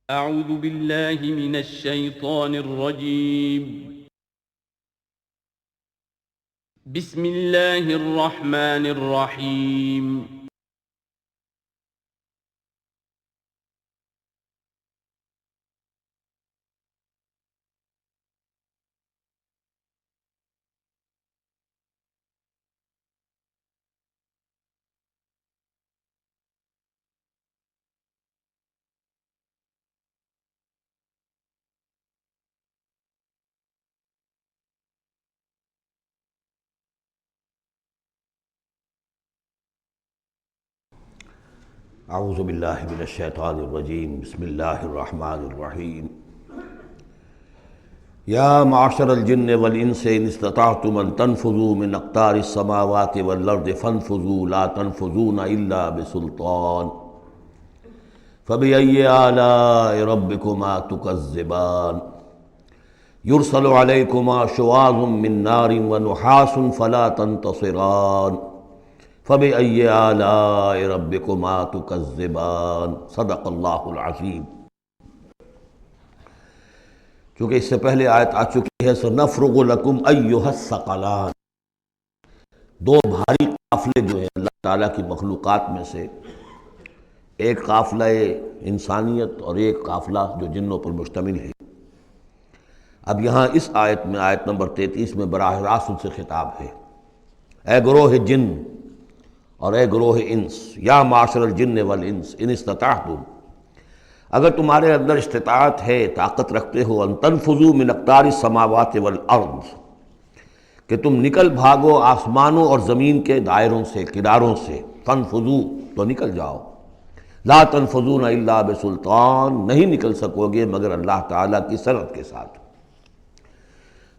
أعوذ بالله من الشيطان الرجيم. بسم الله الرحمن الرحيم. اعوذ باللہ من الشیطان الرجیم بسم اللہ الرحمن الرحیم یا معشر الجن والانس ان استطعتم ان تنفذوا من اقطار السماوات والارض فانفذوا لا تنفذون الا بسلطان فبأي آلاء ربكما تكذبان يرسل عليكما شواظ من نار ونحاس فلا تنتصران فبأي آلاء ربكما تكذبان صدق اللہ العظیم۔ چونکہ اس سے پہلے آیت آ چکی ہے سنفرغ لکم ایھا الثقلان، دو بھاری قافلے جو ہیں اللہ تعالیٰ کی مخلوقات میں سے، ایک قافلہ انسانیت اور ایک قافلہ جو جنوں پر مشتمل ہے۔ اب یہاں اس آیت میں آیت نمبر 33 میں براہ راست ان سے خطاب ہے، اے گروہ جن اور اے گروہ انس، یا معاشر الجن والانس ان استطعتم، اگر تمہارے اندر استطاعت ہے، طاقت رکھتے ہو، ان تنفذوا من اقطار السماوات والارض، کہ تم نکل بھاگو آسمانوں اور زمین کے دائروں سے، کناروں سے، فانفذوا تو نکل جاؤ، لا تنفذون الا بسلطان، نہیں نکل سکو گے مگر اللہ تعالیٰ کی سرعت کے ساتھ۔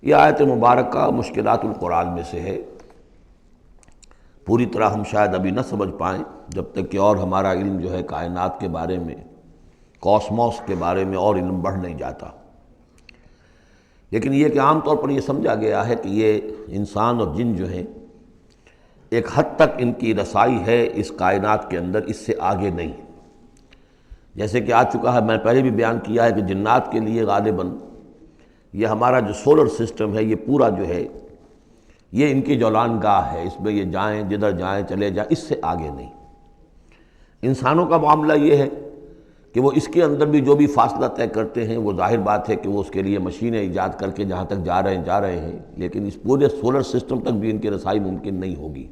یہ آیت مبارکہ مشکلات القرآن میں سے ہے، پوری طرح ہم شاید ابھی نہ سمجھ پائیں جب تک کہ اور ہمارا علم جو ہے کائنات کے بارے میں، کاسموس کے بارے میں اور علم بڑھ نہیں جاتا۔ لیکن یہ کہ عام طور پر یہ سمجھا گیا ہے کہ یہ انسان اور جن جو ہیں ایک حد تک ان کی رسائی ہے اس کائنات کے اندر، اس سے آگے نہیں۔ جیسے کہ آ چکا ہے، میں پہلے بھی بیان کیا ہے کہ جنات کے لیے غالباً یہ ہمارا جو سولر سسٹم ہے، یہ پورا جو ہے یہ ان کی جولان گاہ ہے، اس میں یہ جائیں جدھر جائیں چلے جائیں، اس سے آگے نہیں۔ انسانوں کا معاملہ یہ ہے کہ وہ اس کے اندر بھی جو بھی فاصلہ طے کرتے ہیں، وہ ظاہر بات ہے کہ وہ اس کے لیے مشینیں ایجاد کر کے جہاں تک جا رہے ہیں، لیکن اس پورے سولر سسٹم تک بھی ان کی رسائی ممکن نہیں ہوگی۔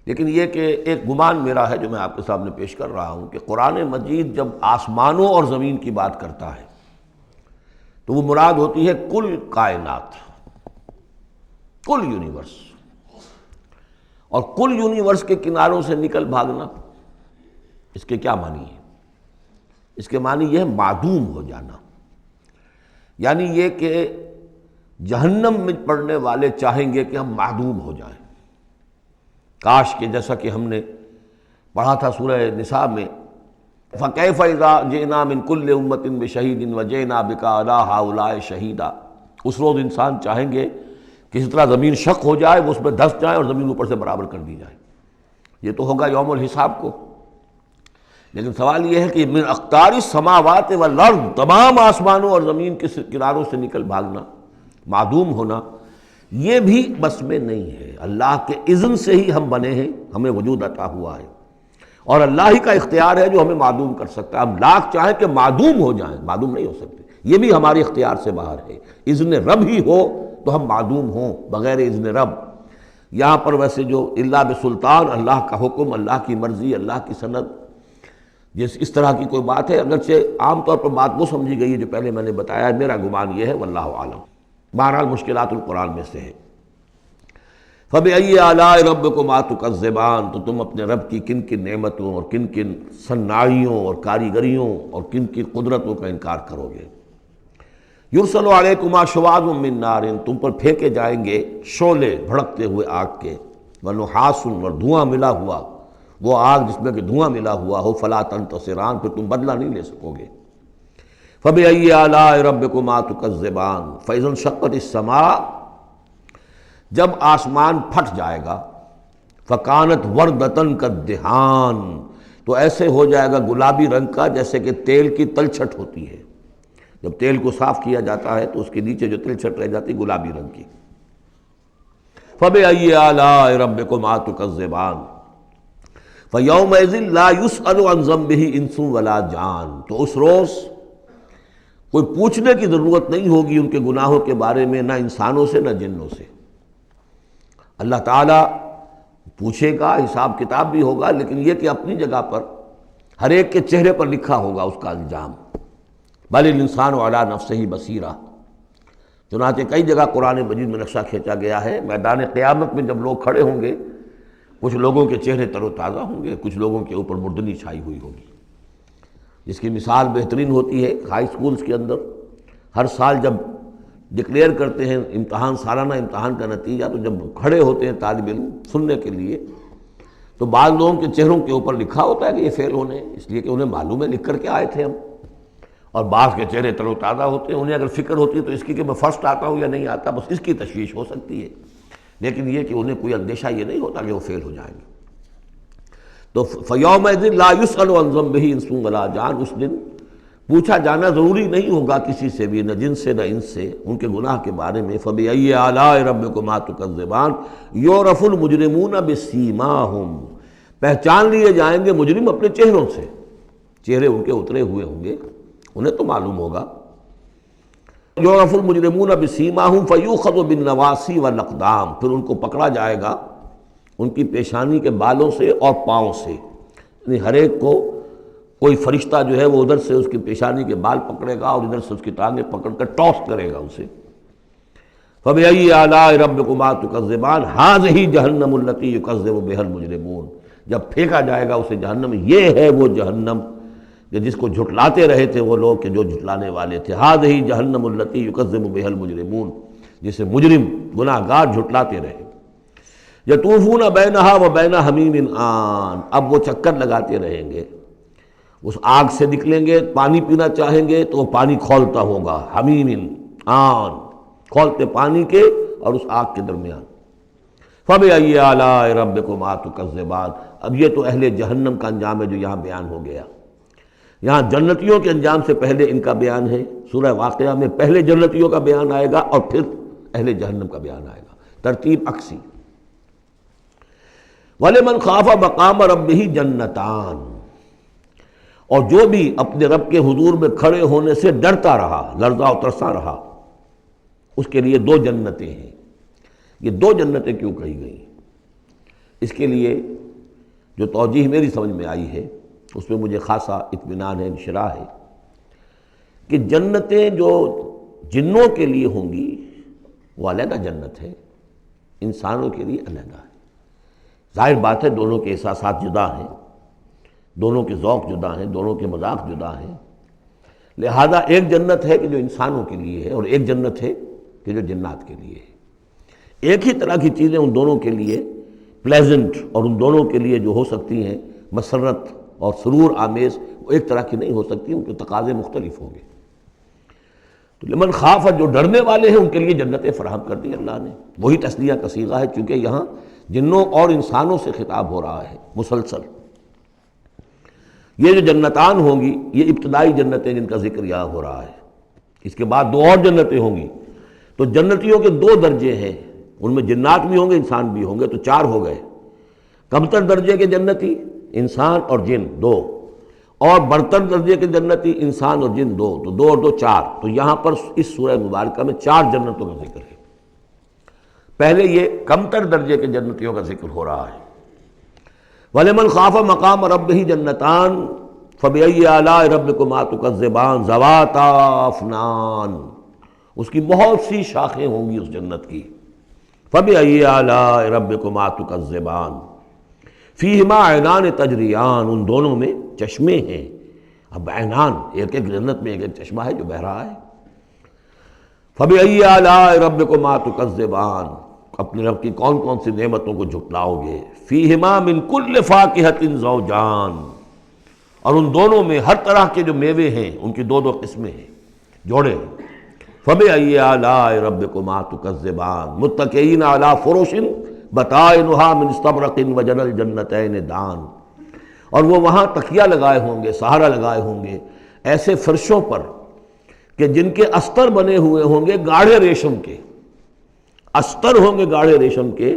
لیکن یہ کہ ایک گمان میرا ہے جو میں آپ کے سامنے پیش کر رہا ہوں کہ قرآن مجید جب آسمانوں اور زمین کی بات کرتا ہے تو وہ مراد ہوتی ہے کل کائنات، کل یونیورس، اور کل یونیورس کے کناروں سے نکل بھاگنا، اس کے کیا معنی ہے؟ اس کے معنی یہ ہے معدوم ہو جانا، یعنی یہ کہ جہنم میں پڑنے والے چاہیں گے کہ ہم معدوم ہو جائیں۔ کاش کہ جیسا کہ ہم نے پڑھا تھا سورہ نساء میں، فَكَيْفَ إِذَا جِئْنَا مِن كُلِّ أُمَّةٍ بِشَهِيدٍ وَجِئْنَا بِكَ عَلَىٰ هَٰؤُلَاءِ شَهِيدًا۔ اس روز انسان چاہیں گے کہ اس طرح زمین شق ہو جائے، وہ اس میں دھس جائے اور زمین اوپر سے برابر کر دی جائے۔ یہ تو ہوگا یوم الحساب کو۔ لیکن سوال یہ ہے کہ من اقطار السماوات والارض، تمام آسمانوں اور زمین کے کناروں سے نکل بھاگنا، معدوم ہونا، یہ بھی بس میں نہیں ہے۔ اللہ کے اذن سے ہی ہم بنے ہیں، ہمیں وجود عطا ہوا ہے، اور اللہ ہی کا اختیار ہے جو ہمیں معدوم کر سکتا ہے۔ ہم لاکھ چاہیں کہ معدوم ہو جائیں، معدوم نہیں ہو سکتے، یہ بھی ہمارے اختیار سے باہر ہے۔ اذن رب ہی ہو تو ہم معدوم ہوں بغیر اذن رب۔ یہاں پر ویسے جو الا بسلطان، اللہ کا حکم، اللہ کی مرضی، اللہ کی سند، اس طرح کی کوئی بات ہے، اگرچہ عام طور پر بات وہ سمجھی گئی ہے جو پہلے میں نے بتایا ہے، میرا گمان یہ ہے واللہ عالم۔ بہرحال مشکلات القرآن میں سے ہے۔ فَبِأَيِّ آلَاءِ رَبِّكُمَا تُكَذِّبَانِ، تو تم اپنے رب کی کن کن نعمتوں اور کن کن صناعیوں اور کاریگریوں اور کن کی قدرتوں کا انکار کرو گے۔ یرسل علیکما شواظ من نار، تم پر پھینکے جائیں گے شعلے بھڑکتے ہوئے آگ کے، ونحاس، اور دھواں ملا ہوا، وہ آگ جس میں کہ دھواں ملا ہوا ہو، فلا تنتصران، پھر تم بدلہ نہیں لے سکو گے۔ فبأي آلاء ربكما تكذبان، فإذا انشقت السماء، جب آسمان پھٹ جائے گا، فکانت وردۃ کالدہان، تو ایسے ہو جائے گا گلابی رنگ کا جیسے کہ تیل کی تلچھٹ ہوتی ہے، جب تیل کو صاف کیا جاتا ہے تو اس کے نیچے جو تلچھٹ رہ جاتی گلابی رنگ کی۔ فَبِأَيِّ آلَاءِ رَبِّكُمَا تُكَذِّبَانِ فَيَوْمَئِذٍ لَا يُسْأَلُ عَنْ ذَنبِهِ إِنسٌ وَلَا جَانٌ، تو اس روز کوئی پوچھنے کی ضرورت نہیں ہوگی ان کے گناہوں کے بارے میں، نہ انسانوں سے نہ جنوں سے۔ اللہ تعالیٰ پوچھے گا، حساب کتاب بھی ہوگا، لیکن یہ کہ اپنی جگہ پر ہر ایک کے چہرے پر لکھا ہوگا اس کا انجام۔ بل الانسان علی نفسہ بصیرہ، چنانچہ کئی جگہ قرآن مجید میں نقشہ کھینچا گیا ہے، میدان قیامت میں جب لوگ کھڑے ہوں گے، کچھ لوگوں کے چہرے تر و تازہ ہوں گے، کچھ لوگوں کے اوپر مردنی چھائی ہوئی ہوگی، جس کی مثال بہترین ہوتی ہے ہائی سکولز کے اندر۔ ہر سال جب ڈکلیئر کرتے ہیں امتحان، سالانہ امتحان کا نتیجہ، تو جب کھڑے ہوتے ہیں طالب علم سننے کے لیے، تو بعض لوگوں کے چہروں کے اوپر لکھا ہوتا ہے کہ یہ فیل ہونے، اس لیے کہ انہیں معلوم ہے لکھ کر کے آئے تھے ہم، اور بعض کے چہرے تر و تازہ ہوتے ہیں، انہیں اگر فکر ہوتی ہے تو اس کی کہ میں فرسٹ آتا ہوں یا نہیں آتا، بس اس کی تشویش ہو سکتی ہے، لیکن یہ کہ انہیں کوئی اندیشہ یہ نہیں ہوتا کہ وہ فیل ہو جائیں گے۔ تو فَيَوْمَئِذٍ لَا يُسْأَلُ عَنْ ذَنبِهِ إِنسٌ وَلَا جَانٌ، اس دن پوچھا جانا ضروری نہیں ہوگا کسی سے بھی، نہ جن سے نہ انس سے، ان کے گناہ کے بارے میں۔ فَبِأَيِّ آلَاءِ رَبِّكُمَا تُكَذِّبَانِ يُعْرَفُ الْمُجْرِمُونَ بِسِیمَاهُمْ، پہچان لیے جائیں گے مجرم اپنے چہروں سے، چہرے ان کے اترے ہوئے ہوں گے، انہیں تو معلوم ہوگا۔ یعرف المجرمون بسیماہم فیؤخذ بالنواصی والاقدام، پھر ان کو پکڑا جائے گا ان کی پیشانی کے بالوں سے اور پاؤں سے، یعنی ہر ایک کو کوئی فرشتہ جو ہے وہ ادھر سے اس کی پیشانی کے بال پکڑے گا اور ادھر سے اس کی ٹانگیں پکڑ کر ٹاس کرے گا اسے۔ فَبِأَيِّ آلَاءِ رَبِّكُمَا تُكَذِّبَانِ هَٰذِهِ جَهَنَّمُ الَّتِي يُكَذِّبُ بِهَا الْمُجْرِمُونَ، جب پھینکا جائے گا اسے جہنم، یہ ہے وہ جہنم کہ جس کو جھٹلاتے رہے تھے وہ لوگ کہ جو جھٹلانے والے تھے۔ هَٰذِهِ جَهَنَّمُ الَّتِي يُكَذِّبُ بِهَا الْمُجْرِمُونَ، جسے مجرم گناہ گار جھٹلاتے رہے۔ یطوفون بینہا و بین حمیم آن، اب وہ چکر لگاتے رہیں گے، اس آگ سے نکلیں گے، پانی پینا چاہیں گے تو وہ پانی کھولتا ہوگا، حمیم آن، کھولتے پانی کے اور اس آگ کے درمیان۔ فَبِأَيِّ آلَاءِ رَبِّكُمَا تُكَذِّبَانِ، اب یہ تو اہل جہنم کا انجام ہے جو یہاں بیان ہو گیا۔ یہاں جنتیوں کے انجام سے پہلے ان کا بیان ہے، سورہ واقعہ میں پہلے جنتیوں کا بیان آئے گا اور پھر اہل جہنم کا بیان آئے گا، ترتیب عکسی۔ وَلِمَنْ خَافَ مَقَامَ رَبِّهِ جَنَّتَانِ، اور جو بھی اپنے رب کے حضور میں کھڑے ہونے سے ڈرتا رہا، لرزا و ترسا رہا، اس کے لیے دو جنتیں ہیں۔ یہ دو جنتیں کیوں کہی گئیں؟ اس کے لیے جو توجیہ میری سمجھ میں آئی ہے اس میں مجھے خاصا اطمینان ہے، انشراح ہے، کہ جنتیں جو جنوں کے لیے ہوں گی وہ علیحدہ جنت ہے، انسانوں کے لیے علیحدہ ہے۔ ظاہر بات ہے دونوں کے احساسات جدا ہیں، دونوں کے ذوق جدا ہیں، دونوں کے مذاق جدا ہیں، لہذا ایک جنت ہے کہ جو انسانوں کے لیے ہے اور ایک جنت ہے کہ جو جنات کے لیے ہے۔ ایک ہی طرح کی چیزیں ان دونوں کے لیے پلیزنٹ اور ان دونوں کے لیے جو ہو سکتی ہیں مسرت اور سرور آمیز، وہ ایک طرح کی نہیں ہو سکتی، ان کے تقاضے مختلف ہوں گے۔ تو لمن خاف، جو ڈرنے والے ہیں ان کے لیے جنتیں فراہم کر دی اللہ نے، وہی تسلیہ کا صیغہ ہے چونکہ یہاں جنوں اور انسانوں سے خطاب ہو رہا ہے مسلسل۔ یہ جو جنتان ہوں گی یہ ابتدائی جنتیں جن کا ذکر یہاں ہو رہا ہے، اس کے بعد دو اور جنتیں ہوں گی، تو جنتیوں کے دو درجے ہیں، ان میں جنات بھی ہوں گے انسان بھی ہوں گے، تو چار ہو گئے۔ کمتر درجے کے جنتی انسان اور جن دو، اور برتر درجے کے جنتی انسان اور جن دو، تو دو اور دو چار۔ تو یہاں پر اس سورہ مبارکہ میں چار جنتوں کا ذکر ہے۔ پہلے یہ کمتر درجے کے جنتیوں کا ذکر ہو رہا ہے۔ وَلِمَنْ خَافَ مَقَامَ رَبِّهِ جَنَّتَانِ فَبِأَيِّ آلَاءِ رَبِّكُمَا تُكَذِّبَانِ ذَوَاتَا أَفْنَانٍ، اس کی بہت سی شاخیں ہوں گی اس جنت کی۔ فَبِأَيِّ آلَاءِ رَبِّكُمَا تُكَذِّبَانِ فِيهِمَا عَيْنَانِ تَجْرِيَانِ، ان دونوں میں چشمے ہیں۔ اب عینان، ایک ایک جنت میں ایک ایک چشمہ ہے جو بہہ رہا ہے۔ فَبِأَيِّ آلَاءِ رَبِّكُمَا تُكَذِّبَانِ، اپنے رب کی کون کون سی نعمتوں کو جھٹلاؤ گے۔ فِيهِمَا مِن كُلِّ فَاكِهَةٍ زَوْجَانِ، اور ان دونوں میں ہر طرح کے جو میوے ہیں ان کی دو دو قسمیں ہیں، جوڑے ہیں۔ فَبِأَيِّ آلَاءِ رَبِّكُمَا تُكَذِّبَانِ مُتَّكِئِينَ عَلَىٰ فُرُشٍ بَطَائِنُهَا مِنْ اسْتَبْرَقٍ وَجَنَى الْجَنَّتَيْنِ دَانٍ، اور وہ وہاں تکیہ لگائے ہوں گے، سہارا لگائے ہوں گے ایسے فرشوں پر کہ جن کے استر بنے ہوئے ہوں گے گاڑھے ریشم کے، استر ہوں گے گاڑھے ریشم کے،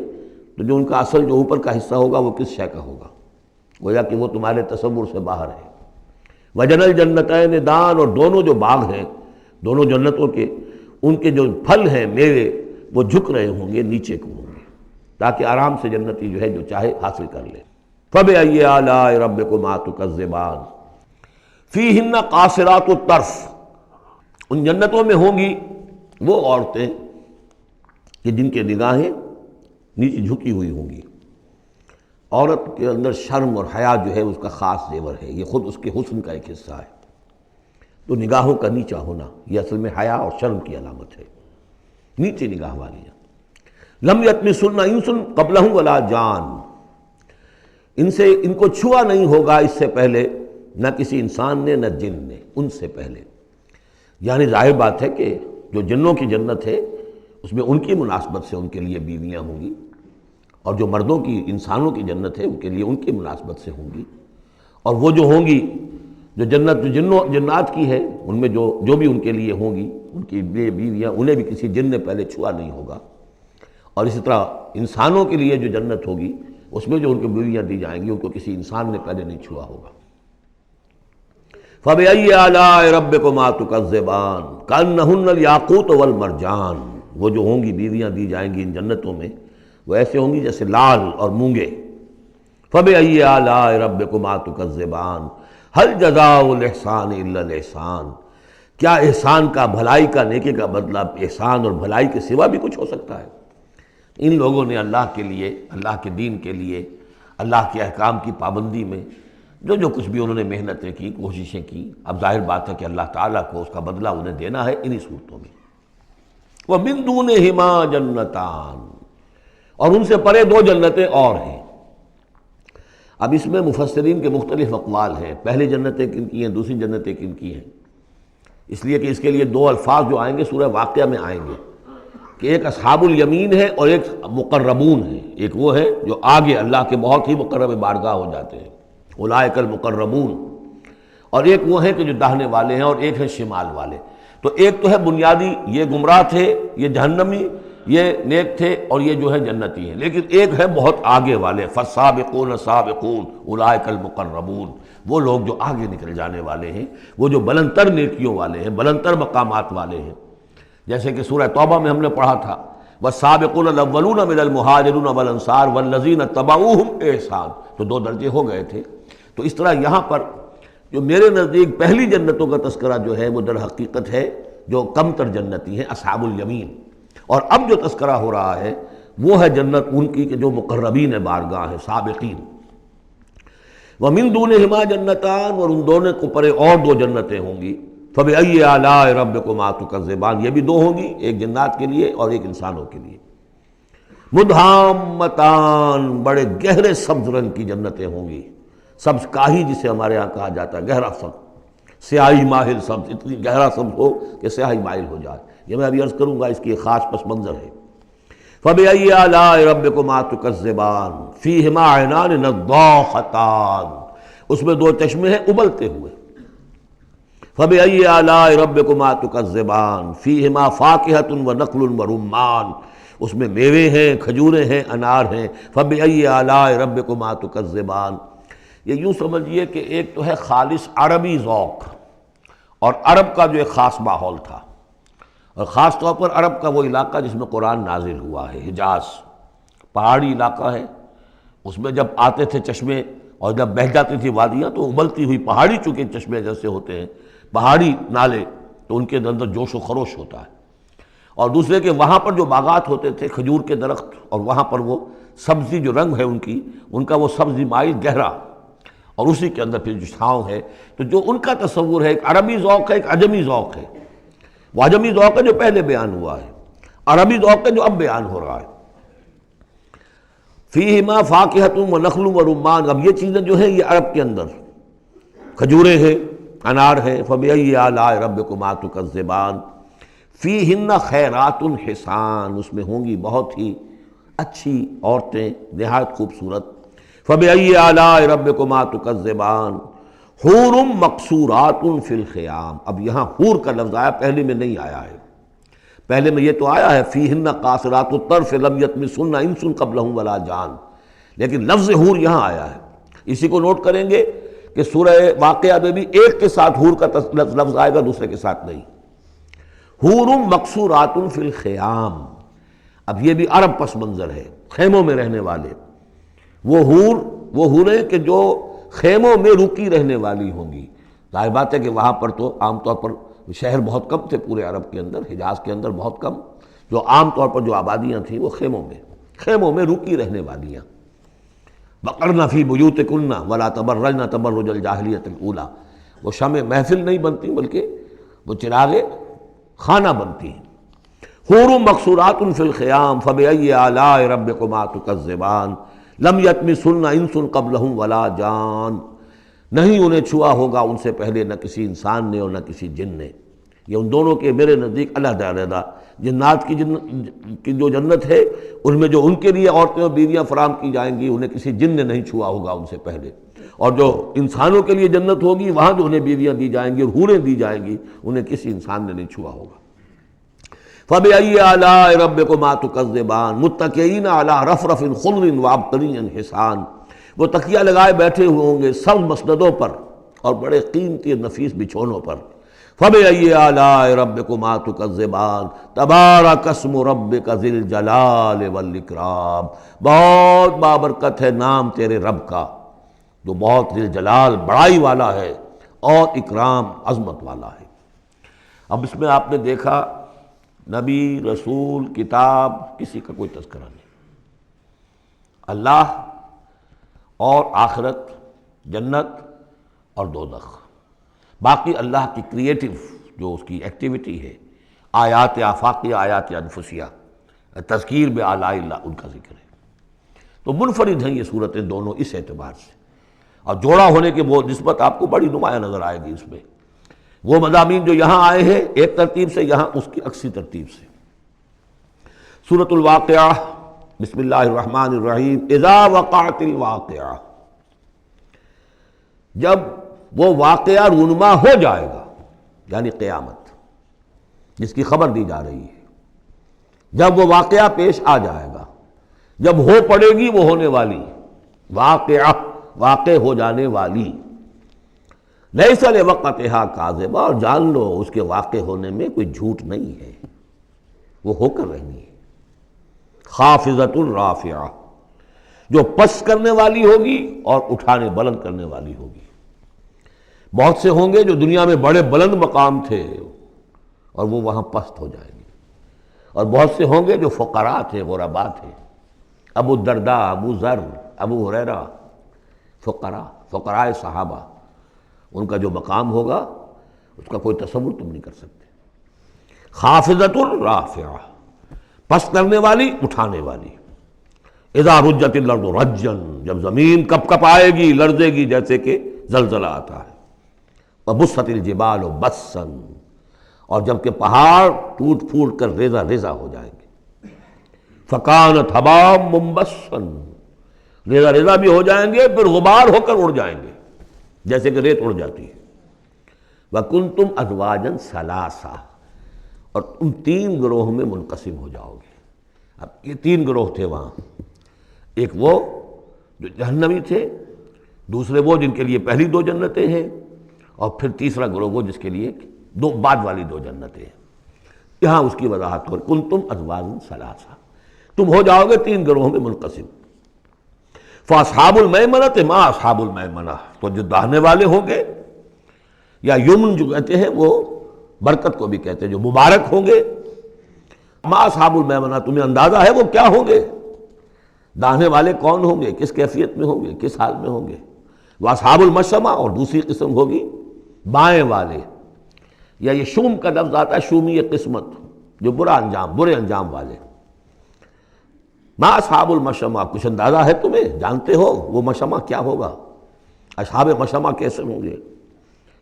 تو جو ان کا اصل جو اوپر کا حصہ ہوگا وہ کس شے کا ہوگا؟ گویا کہ وہ تمہارے تصور سے باہر ہے۔ وجن الجنتین دان، اور دونوں جو باغ ہیں دونوں جنتوں کے، ان کے جو پھل ہیں میوے وہ جھک رہے ہوں گے، نیچے کو ہوں گے، تاکہ آرام سے جنتی جو ہے جو چاہے حاصل کر لے۔ فَبِأَيِّ آلَاءِ رَبِّكُمَا تُكَذِّبَانِ فِيهِنَّ قَاصِرَاتُ الطَّرْفِ، ان جنتوں میں ہوں گی وہ عورتیں کہ جن کے نگاہیں نیچے جھکی ہوئی ہوں گی۔ عورت کے اندر شرم اور حیا جو ہے اس کا خاص زیور ہے، یہ خود اس کے حسن کا ایک حصہ ہے۔ تو نگاہوں کا نیچا ہونا یہ اصل میں حیا اور شرم کی علامت ہے، نیچے نگاہ والیاں۔ لم یطمثن انس قبلہم ولا جان، ان کو چھوا نہیں ہوگا اس سے پہلے نہ کسی انسان نے نہ جن نے، ان سے پہلے۔ یعنی ظاہر بات ہے کہ جو جنوں کی جنت ہے اس میں ان کی مناسبت سے ان کے لیے بیویاں ہوں گی، اور جو مردوں کی انسانوں کی جنت ہے ان کے لیے ان کی مناسبت سے ہوں گی، اور وہ جو ہوں گی جو جنت جو جنات کی ہے ان میں جو بھی ان کے لیے ہوں گی ان کی بیویاں، انہیں بھی کسی جن نے پہلے چھوا نہیں ہوگا۔ اور اسی طرح انسانوں کے لیے جو جنت ہوگی اس میں جو ان کو بیویاں دی جائیں گی ان کو کسی انسان نے پہلے نہیں چھوا ہوگا۔ فَبِأَيِّ آلَاءِ رَبِّكُمَا تُكَذِّبَانِ كَأَنَّهُنَّ الْيَاقُوتُ وَالْمَرْجَانُ، وہ جو ہوں گی بیویاں دی جائیں گی ان جنتوں میں وہ ایسے ہوں گی جیسے لال اور مونگے۔ فَبِأَيِّ آلَاءِ رَبِّكُمَا تُكَذِّبَانِ هَلْ جَزَاءُ الْإِحْسَانِ إِلَّا الْإِحْسَانُ، کیا احسان کا، بھلائی کا، نیکی کا بدلہ احسان اور بھلائی کے سوا بھی کچھ ہو سکتا ہے؟ ان لوگوں نے اللہ کے لیے، اللہ کے دین کے لیے، اللہ کے احکام کی پابندی میں جو کچھ بھی انہوں نے محنتیں کی، کوششیں کی، اب ظاہر بات ہے کہ اللہ تعالیٰ کو اس کا بدلہ انہیں دینا ہے انہی صورتوں میں۔ وَمِن دُونِهِمَا جَنَّتَانِ، اور ان سے پرے دو جنتیں اور ہیں۔ اب اس میں مفسرین کے مختلف اقوال ہیں، پہلی جنتیں کن کی ہیں، دوسری جنتیں کن کی ہیں، اس لیے کہ اس کے لیے دو الفاظ جو آئیں گے سورہ واقعہ میں آئیں گے کہ ایک اصحاب الیمین ہے اور ایک مقربون ہے۔ ایک وہ ہے جو آگے اللہ کے بہت ہی مقرب بارگاہ ہو جاتے ہیں، اولئک المقربون، اور ایک وہ ہیں کہ جو داہنے والے ہیں، اور ایک ہے شمال والے۔ تو ایک تو ہے بنیادی، یہ گمراہ تھے، یہ جہنمی، یہ نیک تھے، اور یہ جو ہے جنتی ہیں، لیکن ایک ہے بہت آگے والے، فالسابقون السابقون اولئک المقربون، وہ لوگ جو آگے نکل جانے والے ہیں، وہ جو بلند تر نیکیوں والے ہیں، بلند تر مقامات والے ہیں۔ جیسے کہ سورہ توبہ میں ہم نے پڑھا تھا والسابقون الاولون من المہاجرین والانصار والذین اتبعوہم بإحسان، تو دو درجے ہو گئے تھے۔ تو اس طرح یہاں پر جو میرے نزدیک پہلی جنتوں کا تذکرہ جو ہے وہ در حقیقت ہے جو کم تر جنتی ہیں، اصحاب الیمین، اور اب جو تذکرہ ہو رہا ہے وہ ہے جنت ان کی کہ جو مقربین بارگاہ ہیں، سابقین۔ وَمِن دُونِهِمَا جَنَّتَانِ، اور ان دونوں کو پرے اور دو جنتیں ہوں گی۔ فَبِأَيِّ آلَاءِ رَبِّكُمَا تُكَذِّبَانِ، یہ بھی دو ہوں گی، ایک جنات کے لیے اور ایک انسانوں کے لیے۔ مُدْحَامَّتَانِ، بڑے گہرے سبز رنگ کی جنتیں ہوں گی، سبز کاہی جسے ہمارے ہاں کہا جاتا ہے، گہرا سبز، سیاہی مائل سبز، اتنی گہرا سبز ہو کہ سیاہی مائل ہو جائے۔ یہ میں ابھی عرض کروں گا، اس کی ایک خاص پس منظر ہے۔ فَبِأَيِّ آلَاءِ رَبِّكُمَا تُكَذِّبَانِ فِيهِمَا عَيْنَانِ نَضَّاخَتَانِ، اس میں دو چشمے ہیں ابلتے ہوئے۔ فَبِأَيِّ آلَاءِ رَبِّكُمَا تُكَذِّبَانِ فِيهِمَا فَاكِهَةٌ وَنَخْلٌ وَرُمَّانٌ، اس میں میوے ہیں، کھجوریں ہیں، انار ہیں۔ فَبِأَيِّ آلَاءِ رَبِّكُمَا تُكَذِّبَانِ، یہ یوں سمجھیے کہ ایک تو ہے خالص عربی ذوق، اور عرب کا جو ایک خاص ماحول تھا، اور خاص طور پر عرب کا وہ علاقہ جس میں قرآن نازل ہوا ہے، حجاز، پہاڑی علاقہ ہے، اس میں جب آتے تھے چشمے اور جب بہہ جاتی تھی وادیاں تو ابلتی ہوئی پہاڑی چونکہ چشمے جیسے ہوتے ہیں، پہاڑی نالے، تو ان کے اندر جوش و خروش ہوتا ہے۔ اور دوسرے کہ وہاں پر جو باغات ہوتے تھے کھجور کے درخت، اور وہاں پر وہ سبزی جو رنگ ہے ان کا وہ سبزی مائل گہرا، اور اسی کے اندر پھر جو چھاؤں ہے، تو جو ان کا تصور ہے ایک عربی ذوق ہے، ایک عجمی ذوق ہے۔ وہ عجمی ذوق ہے جو پہلے بیان ہوا ہے، عربی ذوق ہے جو اب بیان ہو رہا ہے۔ فیہما فاکہۃ ونخل ورمان، اب یہ چیزیں جو ہیں یہ عرب کے اندر کھجوریں ہیں، انار ہیں۔ فبأی آلاء ربکما تکذبان فیہن خیرات حسان، اس میں ہوں گی بہت ہی اچھی عورتیں، نہایت خوبصورت۔ فبأي آلاء ربكما تكذبان حور مقصورات فی الخیام. اب یہاں حور کا لفظ آیا، پہلے میں نہیں آیا ہے. پہلے میں یہ تو آیا ہے فیہن قاصرات الطرف لم یطمثن انس قبلہم ولا جان، لیکن لفظ حور یہاں آیا ہے. اسی کو نوٹ کریں گے کہ سورہ واقعہ میں بھی ایک کے ساتھ حور کا لفظ آئے گا، دوسرے کے ساتھ نہیں. حور مقصورات فی الخیام، اب یہ بھی عرب پس منظر ہے، خیموں میں رہنے والے. وہ حوریں کہ جو خیموں میں رکی رہنے والی ہوں گی. ظاہر بات ہے کہ وہاں پر تو عام طور پر شہر بہت کم تھے پورے عرب کے اندر، حجاز کے اندر بہت کم. جو عام طور پر جو آبادیاں تھیں وہ خیموں میں رکی رہنے والیاں. وقرن فی بیوتکن ولا تبرجن تبرج الجاہلیۃ الاولی، وہ شمع محفل نہیں بنتی بلکہ وہ چراغ خانہ بنتی ہیں. حور مقصورات فی الخیام فبأي آلاء ربکما تکذبان لم یطمثن انس قبلہم ولا جان، نہیں انہیں چھوا ہوگا ان سے پہلے نہ کسی انسان نے اور نہ کسی جن نے. یہ ان دونوں کے میرے نزدیک علیحدہ علیحدہ. جنات کی جو جنت ہے ان میں جو ان کے لیے عورتیں اور بیویاں فراہم کی جائیں گی انہیں کسی جن نے نہیں چھوا ہوگا ان سے پہلے، اور جو انسانوں کے لیے جنت ہوگی وہاں جو انہیں بیویاں دی جائیں گی اور حوریں دی جائیں گی انہیں کسی انسان نے نہیں چھوا ہوگا. فبأي آلاء ربكما تكذبان متكئين على رفرف خضر وعبقری حسان، وہ تکیہ لگائے بیٹھے ہوئے ہوں گے سب مسندوں پر اور بڑے قیمتی نفیس بچھونوں پر. فبأي آلاء ربكما تكذبان تبارک اسم ربک ذی الجلال والاکرام، بہت بابرکت ہے نام تیرے رب کا جو بہت ذی الجلال بڑائی والا ہے اور اکرام عظمت والا ہے. اب اس میں آپ نے دیکھا نبی، رسول، کتاب، کسی کا کوئی تذکرہ نہیں. اللہ اور آخرت، جنت اور دوزخ، باقی اللہ کی کریٹیو جو اس کی ایکٹیویٹی ہے، آیات آفاقیہ، آیات انفسیہ، تذکیر بآلاء اللہ، ان کا ذکر ہے. تو منفرد ہیں یہ صورتیں دونوں اس اعتبار سے، اور جوڑا ہونے کے وہ نسبت آپ کو بڑی نمایاں نظر آئے گی اس میں. وہ مضامین جو یہاں آئے ہیں ایک ترتیب سے، یہاں اس کی عکسی ترتیب سے. سورۃ الواقعہ، بسم اللہ الرحمن الرحیم. اذا وقعت الواقعہ، جب وہ واقعہ رونما ہو جائے گا، یعنی قیامت جس کی خبر دی جا رہی ہے، جب وہ واقعہ پیش آ جائے گا، جب ہو پڑے گی وہ ہونے والی واقعہ، واقع ہو جانے والی. لیس لوقتہا کاذبہ، اور جان لو اس کے واقع ہونے میں کوئی جھوٹ نہیں ہے، وہ ہو کر رہنی ہے. خافضۃ رافعہ، جو پست کرنے والی ہوگی اور اٹھانے بلند کرنے والی ہوگی. بہت سے ہوں گے جو دنیا میں بڑے بلند مقام تھے اور وہ وہاں پست ہو جائیں گے، اور بہت سے ہوں گے جو فقراء تھے، غرباء تھے. ابو الدرداء، ابو ذر، ابو ہریرہ، فقراء صحابہ، ان کا جو مقام ہوگا اس کا کوئی تصور تم نہیں کر سکتے. خافضۃ رافعہ، پست کرنے والی، اٹھانے والی. اذا رجت الارض رجا، جب زمین کپ کپ آئے گی، لرزے گی جیسے کہ زلزلہ آتا ہے. وبست الجبال بسا، اور جب کہ پہاڑ ٹوٹ پھوٹ کر ریزہ ریزہ ہو جائیں گے. فکانت حباء منبثا، ریزہ ریزہ بھی ہو جائیں گے، پھر غبار ہو کر اڑ جائیں گے جیسے کہ ریت اڑ جاتی ہے. وَكُنْتُمْ أَزْوَاجًا ثَلَاثًا، اور تم تین گروہ میں منقسم ہو جاؤ گے. اب یہ تین گروہ تھے وہاں، ایک وہ جو جہنمی تھے، دوسرے وہ جن کے لیے پہلی دو جنتیں ہیں، اور پھر تیسرا گروہ وہ جس کے لیے دو بعد والی دو جنتیں ہیں. یہاں اس کی وضاحت ہو، کنتم ازواجا ثلاثا، تم ہو جاؤ گے تین گروہوں میں منقسم. فاصحاب المیمنۃ ما اصحاب المیمنہ، تو جو داہنے والے ہوں گے، یا یمن جو کہتے ہیں وہ برکت کو بھی کہتے ہیں، جو مبارک ہوں گے. ما اصحاب المیمنہ، تمہیں اندازہ ہے وہ کیا ہوں گے؟ داہنے والے کون ہوں گے، کس کیفیت میں ہوں گے، کس حال میں ہوں گے. واصحاب المشأمہ، اور دوسری قسم ہوگی بائیں والے، یا یہ شوم کا لفظ آتا ہے، شومی قسمت، جو برے انجام والے. ما اصحاب المشأمہ، کچھ اندازہ ہے تمہیں، جانتے ہو وہ مشأمہ کیا ہوگا، اصحاب مشأمہ کیسے ہوں گے؟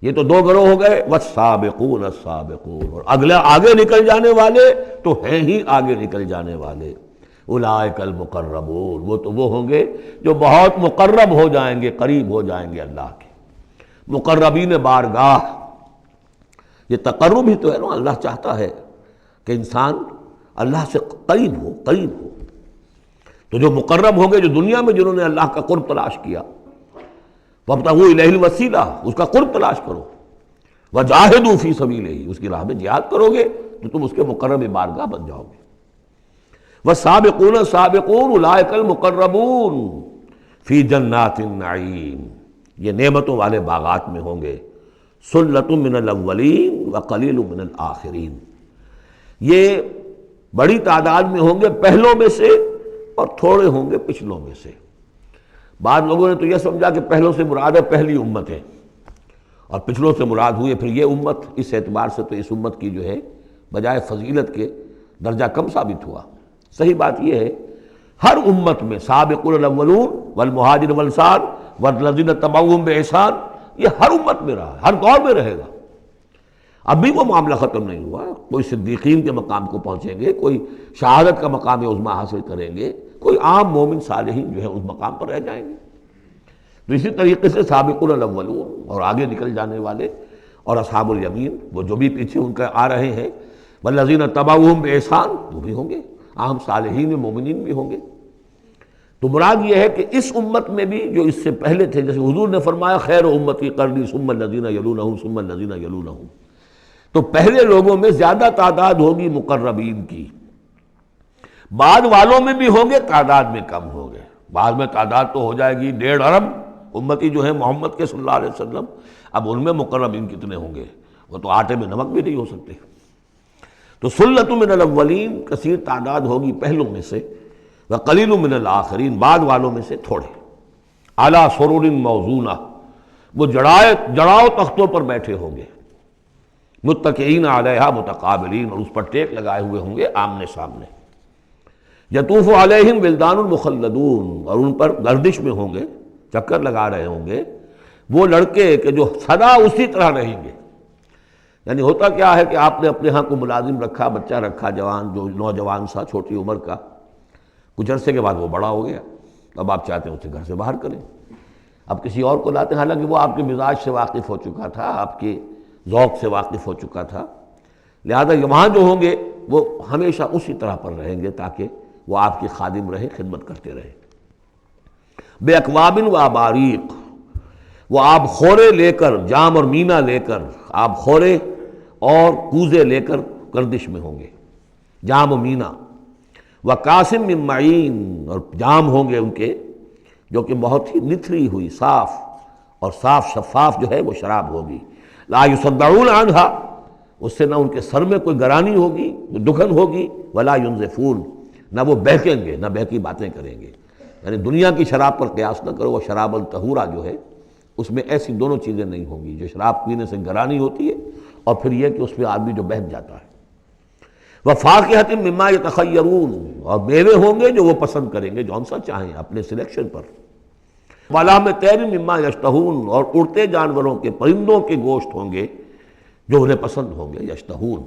یہ تو دو گروہ ہو گئے، والسابقون السابقون، اور اگلے آگے نکل جانے والے تو ہیں ہی آگے نکل جانے والے. اولئک المقربون، وہ تو وہ ہوں گے جو بہت مقرب ہو جائیں گے، قریب ہو جائیں گے اللہ کے۔ مقربین بارگاہ، یہ تقرب ہی تو ہے نا، اللہ چاہتا ہے کہ انسان اللہ سے قریب ہو، قریب ہو۔ تو جو مقرب ہوں گے، جو دنیا میں جنہوں نے اللہ کا قرب تلاش کیا، وابتغوا الیہ الوسیلہ، اس کا قرب تلاش کرو، وجاہدوا فی سبیلہ، اس کی راہ میں جہاد کرو گے تو تم اس کے مقرب بارگاہ بن جاؤ گے۔ والسابقون السابقون اولئک المقربون فی جنات النعیم، یہ نعمتوں والے باغات میں ہوں گے۔ سلۃ من الاولین وقلیل من الآخرین، یہ بڑی تعداد میں ہوں گے پہلوں میں سے اور تھوڑے ہوں گے پچھلوں میں سے۔ بعض لوگوں نے تو یہ سمجھا کہ پہلوں سے مراد ہے پہلی امت ہے، اور پچھلوں سے مراد ہوئے پھر یہ امت، اس اعتبار سے تو اس امت کی جو ہے بجائے فضیلت کے درجہ کم ثابت ہوا۔ صحیح بات یہ ہے ہر امت میں سابقون الاولون والمہاجر والانصار والذین تبعوہم بإحسان، یہ ہر امت میں رہا، ہر دور میں رہے گا۔ اب بھی وہ معاملہ ختم نہیں ہوا، کوئی صدیقین کے مقام کو پہنچیں گے، کوئی شہادت کا مقام عظمیٰ حاصل کریں گے، کوئی عام مومن صالحین جو ہے اس مقام پر رہ جائیں گے۔ تو اسی طریقے سے سابقون الاولون اور آگے نکل جانے والے، اور اصحاب الیمین وہ جو بھی پیچھے ان کا آ رہے ہیں، والذین تبعوہم بإحسان، وہ بھی ہوں گے، عام صالحین و مومنین بھی ہوں گے۔ تو مراد یہ ہے کہ اس امت میں بھی جو اس سے پہلے تھے، جیسے حضور نے فرمایا خیر امتی قرنی ثم الذین یلونہم ثم الذین یلونہم، تو پہلے لوگوں میں زیادہ تعداد ہوگی مقربین کی، بعد والوں میں بھی ہوں گے، تعداد میں کم ہوں گے۔ بعد میں تعداد تو ہو جائے گی 1.5 ارب امتی جو ہے محمد کے صلی اللہ علیہ وسلم، اب ان میں مقربین کتنے ہوں گے؟ وہ تو آٹے میں نمک بھی نہیں ہو سکتے۔ تو سلۃ من الاولین کثیر تعداد ہوگی پہلوں میں سے، وقلیل من الآخرین بعد والوں میں سے تھوڑے۔ علی سرر موضونہ، وہ جڑاؤ تختوں پر بیٹھے ہوں گے، متکئین علیہا متقابلین، اور اس پر ٹیک لگائے ہوئے ہوں گے آمنے سامنے۔ یطوف علیہم ولدان مخلدون، اور ان پر گردش میں ہوں گے، چکر لگا رہے ہوں گے وہ لڑکے کہ جو سدا اسی طرح رہیں گے۔ یعنی ہوتا کیا ہے کہ آپ نے اپنے ہاں کو ملازم رکھا، بچہ رکھا، جوان جو نوجوان سا چھوٹی عمر کا، کچھ عرصے کے بعد وہ بڑا ہو گیا، اب آپ چاہتے ہیں اسے گھر سے باہر کریں، اب کسی اور کو لاتے ہیں، حالانکہ وہ آپ کے مزاج سے واقف ہو چکا تھا، آپ کے ذوق سے واقف ہو چکا تھا، لہذا وہاں جو ہوں گے وہ ہمیشہ اسی طرح پر رہیں گے تاکہ وہ آپ کی خادم رہے، خدمت کرتے رہے۔ بے اکواب و اباریق، وہ آب خورے لے کر، جام اور مینا لے کر، آب خورے اور کوزے لے کر گردش میں ہوں گے، جام و مینا۔ وقاسم من معین، اور جام ہوں گے ان کے جو کہ بہت ہی نتھری ہوئی، صاف اور صاف شفاف جو ہے وہ شراب ہوگی۔ لا یصدعون عنہا، اس سے نہ ان کے سر میں کوئی گرانی ہوگی، دکھن ہوگی، ولا ینزفون، نہ وہ بہکیں گے، نہ بہکی باتیں کریں گے۔ یعنی دنیا کی شراب پر قیاس نہ کرو، وہ شراب الطہورہ جو ہے اس میں ایسی دونوں چیزیں نہیں ہوں گی، جو شراب پینے سے گرانی ہوتی ہے اور پھر یہ کہ اس میں آدمی جو بہک جاتا ہے۔ وَفَاكِهَةٍ مِّمَّا يَتَخَيَّرُونَ، اور میوے ہوں گے جو وہ پسند کریں گے، جون سا چاہیں اپنے سلیکشن پر۔ وَلَحْمِ طَيْرٍ مِّمَّا يَشْتَهُونَ، اور اڑتے جانوروں کے، پرندوں کے گوشت ہوں گے جو انہیں پسند ہوں گے، یشتہون۔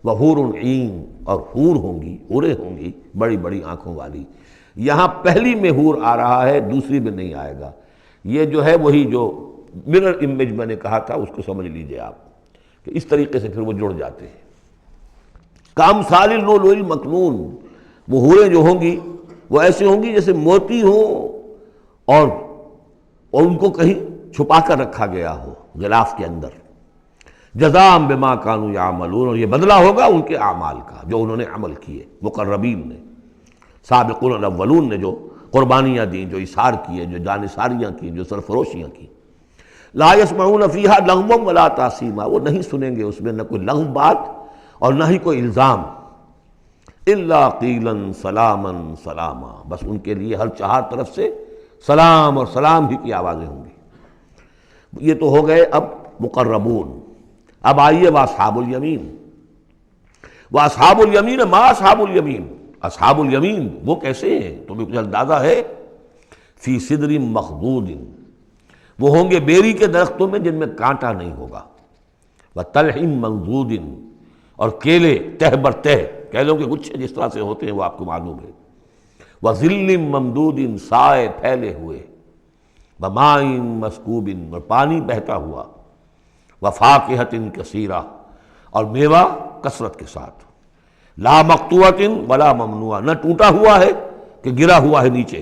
وَحُورٌ عِین، اور حور ہوں گی، حوریں ہوں گی بڑی بڑی آنکھوں والی۔ یہاں پہلی میں حور آ رہا ہے، دوسری میں نہیں آئے گا۔ یہ جو ہے وہی جو مرر امیج میں نے کہا تھا اس کو سمجھ لیجئے آپ، کہ اس طریقے سے پھر وہ جڑ جاتے ہیں۔ کامثال اللؤلؤ المکنون، وہ حوریں جو ہوں گی وہ ایسے ہوں گی جیسے موتی ہوں اور ان کو کہیں چھپا کر رکھا گیا ہو غلاف کے اندر۔ جزاء بما كانوا يعملون، اور یہ بدلہ ہوگا ان کے اعمال کا جو انہوں نے عمل کیے، مقربین نے، سابقون الاولون نے جو قربانیاں دیں، جو اثار کیے، جو جانثاریاں کی، جو سرفروشیاں کی۔ لا يسمعون فيها لغوا ولا تاثیما، وہ نہیں سنیں گے اس میں نہ کوئی لغو بات اور نہ ہی کوئی الزام۔ الا قیلا سلاما سلاما، بس ان کے لیے ہر چہار طرف سے سلام اور سلام ہی کی آوازیں ہوں گی۔ یہ تو ہو گئے اب مقربون۔ اب آئیے واصحاب الیمین۔ واصحاب الیمین، ما اصحاب الیمین، اصحاب الیمین وہ کیسے ہیں تمہیں کچھ اندازہ ہے؟ فی صدر مخضود، وہ ہوں گے بیری کے درختوں میں جن میں کانٹا نہیں ہوگا، وطلح منضود، اور کیلے تہ بر تہ کیلوں کے گچھے جس طرح سے ہوتے ہیں وہ آپ کو معلوم ہے، وَظِلٍّ مَمْدُودٍ، سائے پھیلے ہوئے، وَمَاءٍ مَسْکُوبٍ، اور پانی بہتا ہوا، وَفَاکِہَةٍ کثیرہ، اور میوہ کثرت کے ساتھ، لا مقطوعۃ ولا ممنوعہ، نہ ٹوٹا ہوا ہے کہ گرا ہوا ہے نیچے،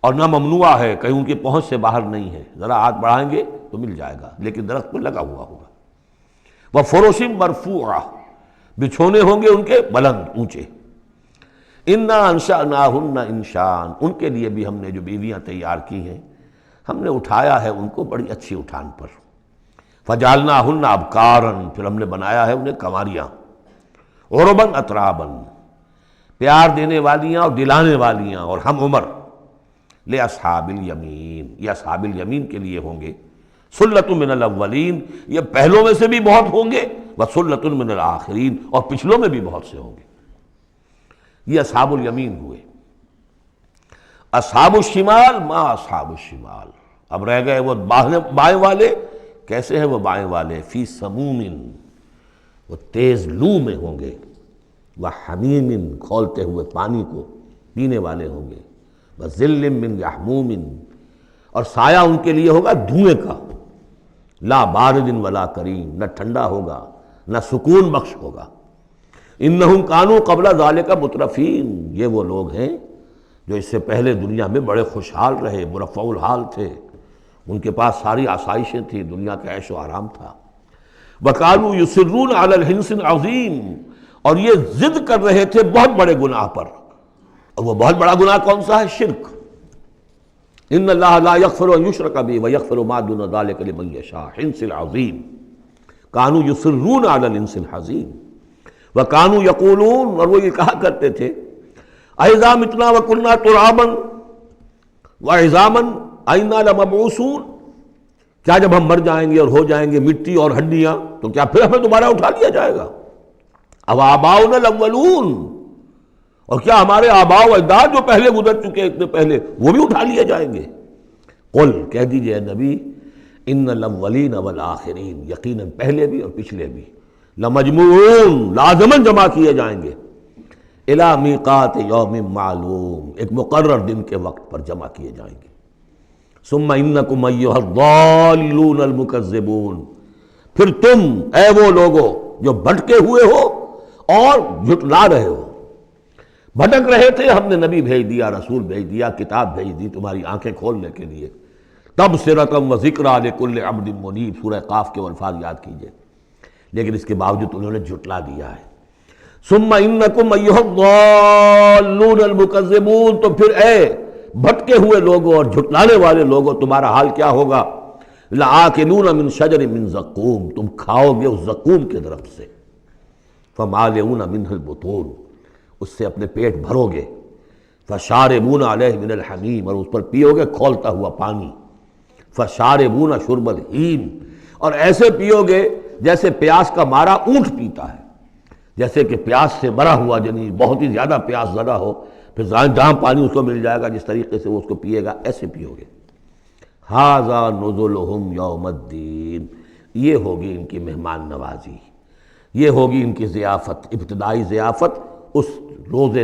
اور نہ ممنوع ہے کہیں ان کی پہنچ سے باہر نہیں ہے، ذرا ہاتھ بڑھائیں گے تو مل جائے گا، لیکن درخت پہ لگا ہوا ہوگا، وَفُرُشٍ مَرْفُوعَةٍ، بچھونے ہوں گے ان کے بلند اونچے، اِنَّا أَنشَأْنَاهُنَّ إِنشَاءً، ان کے لیے بھی ہم نے جو بیویاں تیار کی ہیں ہم نے اٹھایا ہے ان کو بڑی اچھی اٹھان پر، فَجَعَلْنَاهُنَّ أَبْكَارًا، پھر ہم نے بنایا ہے انہیں کنواریاں، عُرُبًا أَتْرَابًا، پیار دینے والیاں اور دلانے والیاں اور ہم عمر، لِأَصْحَابِ الْيَمِينِ، یہ اصحاب الیمین کے لیے ہوں گے، سلۃ من الاولین، یہ پہلوں میں سے بھی بہت ہوں گے، وسلۃ من الآخرین، اور پچھلوں میں بھی بہت سے ہوں گے، یہ اصحاب الیمین ہوئے۔ اصحاب الشمال ما اصحاب الشمال، اب رہ گئے وہ بائیں والے، کیسے ہیں وہ بائیں والے؟ فی سموم، وہ تیز لو میں ہوں گے، وحمیم، کھولتے ہوئے پانی کو پینے والے ہوں گے، وظل من یحموم، اور سایہ ان کے لیے ہوگا دھوئیں کا، لا بارد ولا کریم، نہ ٹھنڈا ہوگا نہ سکون بخش ہوگا، انہم کانوا قبل ذالک مترفین، یہ وہ لوگ ہیں جو اس سے پہلے دنیا میں بڑے خوشحال رہے، مرفع الحال تھے، ان کے پاس ساری آسائشیں تھیں، دنیا کا عیش و آرام تھا، وَكَانُوا يُصِرُّونَ عَلَى الْحِنْثِ الْعَظِيمِ، اور یہ ضد کر رہے تھے بہت بڑے گناہ پر، اور وہ بہت بڑا گناہ کون سا ہے؟ شرک، ان اللہ لا یغفر ان یشرک بہ ویغفر ما دون ذلک لمن یشاء، حنث العظیم، کانوا یصرون علی الحنث العظیم، وکانوا یقولون، اور وہ یہ کہا کرتے تھے، اذا متنا وکنا ترابا وعظاما ائنا لمبعوثون، کیا جب ہم مر جائیں گے اور ہو جائیں گے مٹی اور ہڈیاں تو کیا پھر ہمیں دوبارہ اٹھا لیا جائے گا؟ او آباؤنا الاولون، اور کیا ہمارے آباء و اجداد جو پہلے گزر چکے اتنے پہلے وہ بھی اٹھا لیے جائیں گے؟ قل، کہہ دیجئے اے نبی، ان الاولین والآخرین، یقیناً پہلے بھی اور پچھلے بھی، لمجموعون، لازماً جمع کیے جائیں گے، الی میقات یوم معلوم، ایک مقرر دن کے وقت پر جمع کیے جائیں گے، ثم انکم ایھا الضالون المکذبون، پھر تم اے وہ لوگو جو بھٹکے ہوئے ہو اور جھٹلا رہے ہو، بھٹک رہے تھے، ہم نے نبی بھیج دیا، رسول بھیج دیا، کتاب بھیج دی تمہاری آنکھیں کھولنے کے لیے، تبصرۃ و ذکریٰ لکل عبد منیب، سورہ قاف کے الفاظ یاد کیجئے، لیکن اس کے باوجود انہوں نے جھٹلا دیا ہے۔ ثم انکم ایھا الضالون المکذبون، تو پھر اے بھٹکے ہوئے لوگوں اور جھٹلانے والے لوگوں، تمہارا حال کیا ہوگا؟ لآکلون من شجر من زقوم، تم کھاؤ گے اس زقوم کے درخت سے، فمالئون منہ البطون، اس سے اپنے پیٹ بھرو گے، فشاربون علیہ من الحمیم، اور اس پر پیو گے کھولتا ہوا پانی، فشاربون شرب الہیم، اور ایسے پیو گے جیسے پیاس کا مارا اونٹ پیتا ہے، جیسے کہ پیاس سے مرا ہوا جنین بہت ہی زیادہ پیاس زدہ ہو، پھر جہاں پانی اس کو مل جائے گا جس طریقے سے وہ اس کو پیے گا، ایسے پیو گے۔ ھذا نزلھم یوم الدین، یہ ہوگی ان کی مہمان نوازی، یہ ہوگی ان کی ضیافت، ابتدائی ضیافت اس روز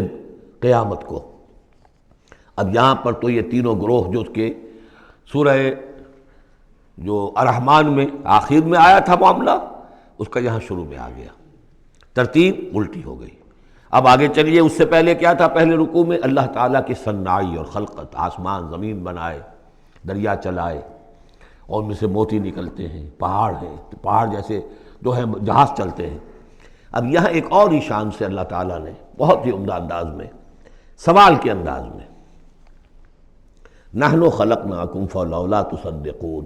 قیامت کو۔ اب یہاں پر تو یہ تینوں گروہ جو اس کے سورہ جو الرحمن میں آخر میں آیا تھا معاملہ، اس کا یہاں شروع میں آ گیا، ترتیب الٹی ہو گئی۔ اب آگے چلیے، اس سے پہلے کیا تھا؟ پہلے رکوع میں اللہ تعالیٰ کی صنعائی اور خلقت، آسمان زمین بنائے، دریا چلائے، اور ان میں سے موتی نکلتے ہیں، پہاڑ ہیں، پہاڑ جیسے جو ہے جہاز چلتے ہیں۔ اب یہاں ایک اور ہی شان سے اللہ تعالیٰ نے بہت ہی عمدہ انداز میں، سوال کے انداز میں، نحن خلقناکم فلولا تصدقون،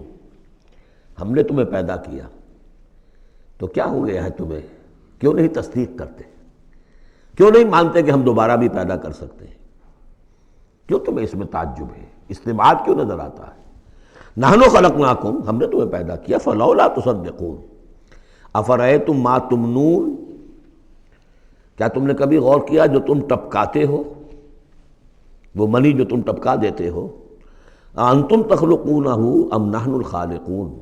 ہم نے تمہیں پیدا کیا تو کیا ہو گیا ہے تمہیں، کیوں نہیں تصدیق کرتے، کیوں نہیں مانتے کہ ہم دوبارہ بھی پیدا کر سکتے ہیں، کیوں تمہیں اس میں تعجب ہے، استبعاد کیوں نظر آتا ہے؟ نحن خلقناکم، ہم نے تمہیں پیدا کیا، فلولا تصدقون افرأیتم ما تمنون، کیا تم نے کبھی غور کیا جو تم ٹپکاتے ہو، وہ منی جو تم ٹپکا دیتے ہو، انتم تخلقونہ ام نحن الخالقون،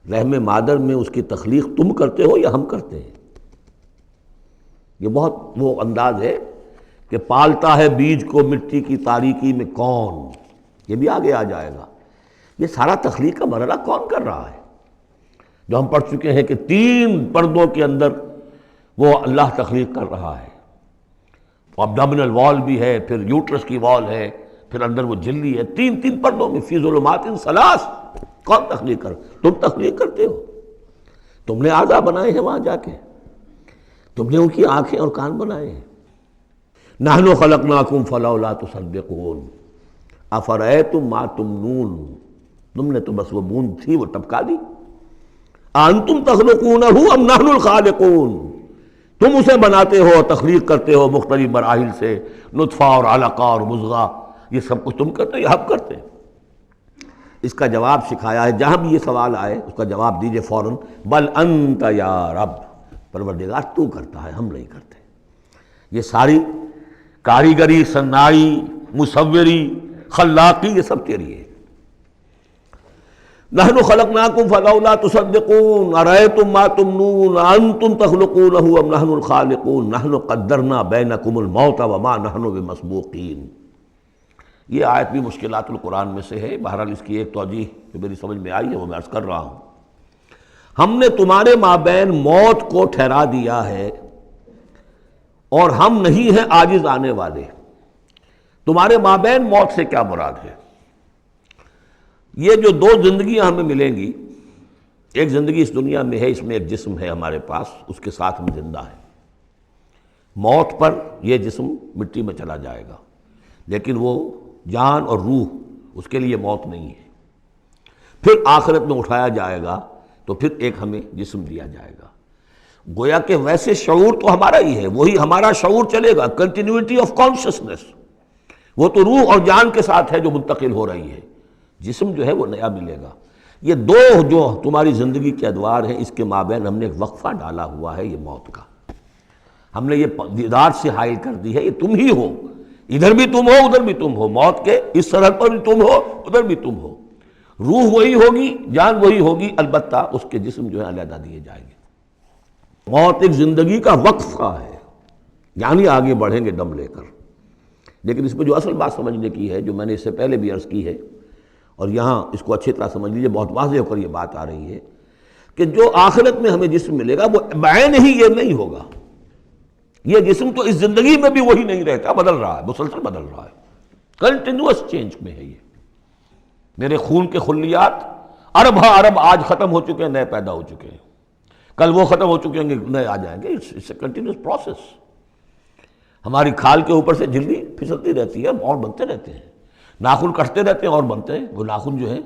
رحم مادر میں اس کی تخلیق تم کرتے ہو یا ہم کرتے ہیں؟ یہ بہت وہ انداز ہے کہ پالتا ہے بیج کو مٹی کی تاریکی میں کون، یہ بھی آگے آ جائے گا۔ یہ سارا تخلیق کا مرحلہ کون کر رہا ہے؟ جو ہم پڑھ چکے ہیں کہ 3 پردوں کے اندر وہ اللہ تخلیق کر رہا ہے، ابڈومینل وال بھی ہے، پھر یوٹرس کی وال ہے، پھر اندر وہ جھلی ہے، 3 پردوں میں، فی ظلمات ثلاث۔ کون تخلیق کر؟ تم تخلیق کرتے ہو، تم نے اعضاء بنائے ہیں وہاں جا کے، تم نے ان کی آنکھیں اور کان بنائے ہیں۔ نحن خلقناکم فلولا تصدقون افرأیتم ما تمنون، تم نے تو بس وہ بوند تھی وہ ٹپکا دی۔ انتم تخلقونہ ام نحن الخالقون، تم اسے بناتے ہو، تخلیق کرتے ہو مختلف مراحل سے، نطفہ اور علقہ اور مضغہ، یہ سب کچھ تم کرتے ہو یا ہم کرتے ہیں؟ اس کا جواب سکھایا ہے، جہاں بھی یہ سوال آئے اس کا جواب دیجئے فوراً، بل انت یا رب، پروردگار تو کرتا ہے، ہم نہیں کرتے۔ یہ ساری کاریگری، صنائی، مصوری، خلاقی، یہ سب تیری ہے۔ نحن خلقناکم فلولا تصدقون ارأیتم ما تمنون انتم تخلقونہ ام نحن الخالقون نحن قدرنا بینکم الموت وما نحن بمسبوقین۔ یہ آیت بھی مشکلات القرآن میں سے ہے، بہرحال اس کی ایک توجیہ جو میری سمجھ میں آئی ہے وہ میں عرض کر رہا ہوں۔ ہم نے تمہارے مابین موت کو ٹھہرا دیا ہے اور ہم نہیں ہیں عاجز آنے والے۔ تمہارے مابین موت سے کیا مراد ہے؟ یہ جو 2 زندگیاں ہمیں ملیں گی، ایک زندگی اس دنیا میں ہے، اس میں ایک جسم ہے ہمارے پاس، اس کے ساتھ ہم زندہ ہیں۔ موت پر یہ جسم مٹی میں چلا جائے گا، لیکن وہ جان اور روح، اس کے لیے موت نہیں ہے۔ پھر آخرت میں اٹھایا جائے گا تو پھر ایک ہمیں جسم دیا جائے گا۔ گویا کہ ویسے شعور تو ہمارا ہی ہے، وہی ہمارا شعور چلے گا، کنٹینیوٹی آف کانشسنس، وہ تو روح اور جان کے ساتھ ہے جو منتقل ہو رہی ہے، جسم جو ہے وہ نیا ملے گا۔ یہ 2 جو تمہاری زندگی کے ادوار ہیں، اس کے مابین ہم نے ایک وقفہ ڈالا ہوا ہے، یہ موت کا۔ ہم نے یہ دیدار سے حائل کر دی ہے، یہ تم ہی ہو، ادھر بھی تم ہو ادھر بھی تم ہو، موت کے اس سرحد پر بھی تم ہو ادھر بھی تم ہو۔ روح وہی ہوگی، جان وہی ہوگی، البتہ اس کے جسم جو ہے علیحدہ دیے جائیں گے۔ موت ایک زندگی کا وقفہ ہے، یعنی آگے بڑھیں گے دم لے کر۔ لیکن اس میں جو اصل بات سمجھنے کی ہے، جو میں نے اس سے پہلے بھی عرض کی ہے، اور یہاں اس کو اچھی طرح سمجھ لیجیے، بہت واضح ہو کر یہ بات آ رہی ہے کہ جو آخرت میں ہمیں جسم ملے گا وہ بعین ہی یہ نہیں ہوگا۔ یہ جسم تو اس زندگی میں بھی وہی نہیں رہتا، بدل رہا ہے، مسلسل بدل رہا ہے، کنٹینیوس چینج میں ہے۔ یہ میرے خون کے خلیات ارب ہا ارب آج ختم ہو چکے ہیں، نئے پیدا ہو چکے ہیں، کل وہ ختم ہو چکے ہیں، نئے آ جائیں گے۔ It's a continuous process. ہماری کھال کے اوپر سے جلدی پھسلتی رہتی ہے اور بنتے رہتے ہیں، ناخن کٹتے رہتے ہیں اور بنتے ہیں وہ ناخن جو ہیں۔